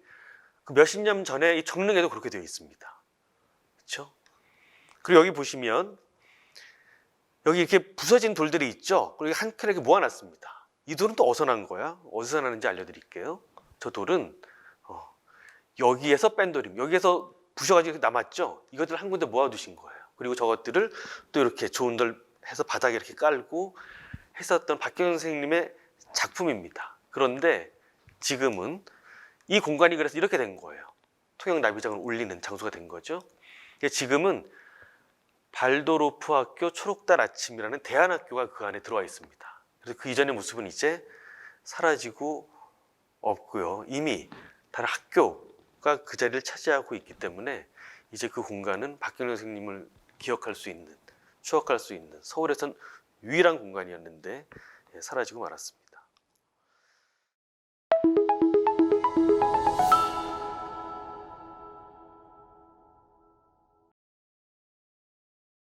몇십 년 전에 이 정릉에도 그렇게 되어 있습니다. 그렇죠? 그리고 여기 보시면 여기 이렇게 부서진 돌들이 있죠. 그리고 한 켠에 이렇게 모아놨습니다. 이 돌은 또 어디서 난 거야? 어디서 나는지 알려드릴게요. 저 돌은 여기에서 뺀 돌입니다. 여기에서 부셔가지고 남았죠. 이것들 한 군데 모아두신 거예요. 그리고 저것들을 또 이렇게 좋은 돌 해서 바닥에 이렇게 깔고 했었던 박경련 선생님의 작품입니다. 그런데 지금은 이 공간이 그래서 이렇게 된 거예요. 통영 나비장을 올리는 장소가 된 거죠. 지금은 발도로프 학교 초록달 아침이라는 대안학교가 그 안에 들어와 있습니다. 그래서 그 이전의 모습은 이제 사라지고 없고요. 이미 다른 학교가 그 자리를 차지하고 있기 때문에 이제 그 공간은 박경련 선생님을 기억할 수 있는, 추억할 수 있는 서울에선 유일한 공간이었는데 사라지고 말았습니다.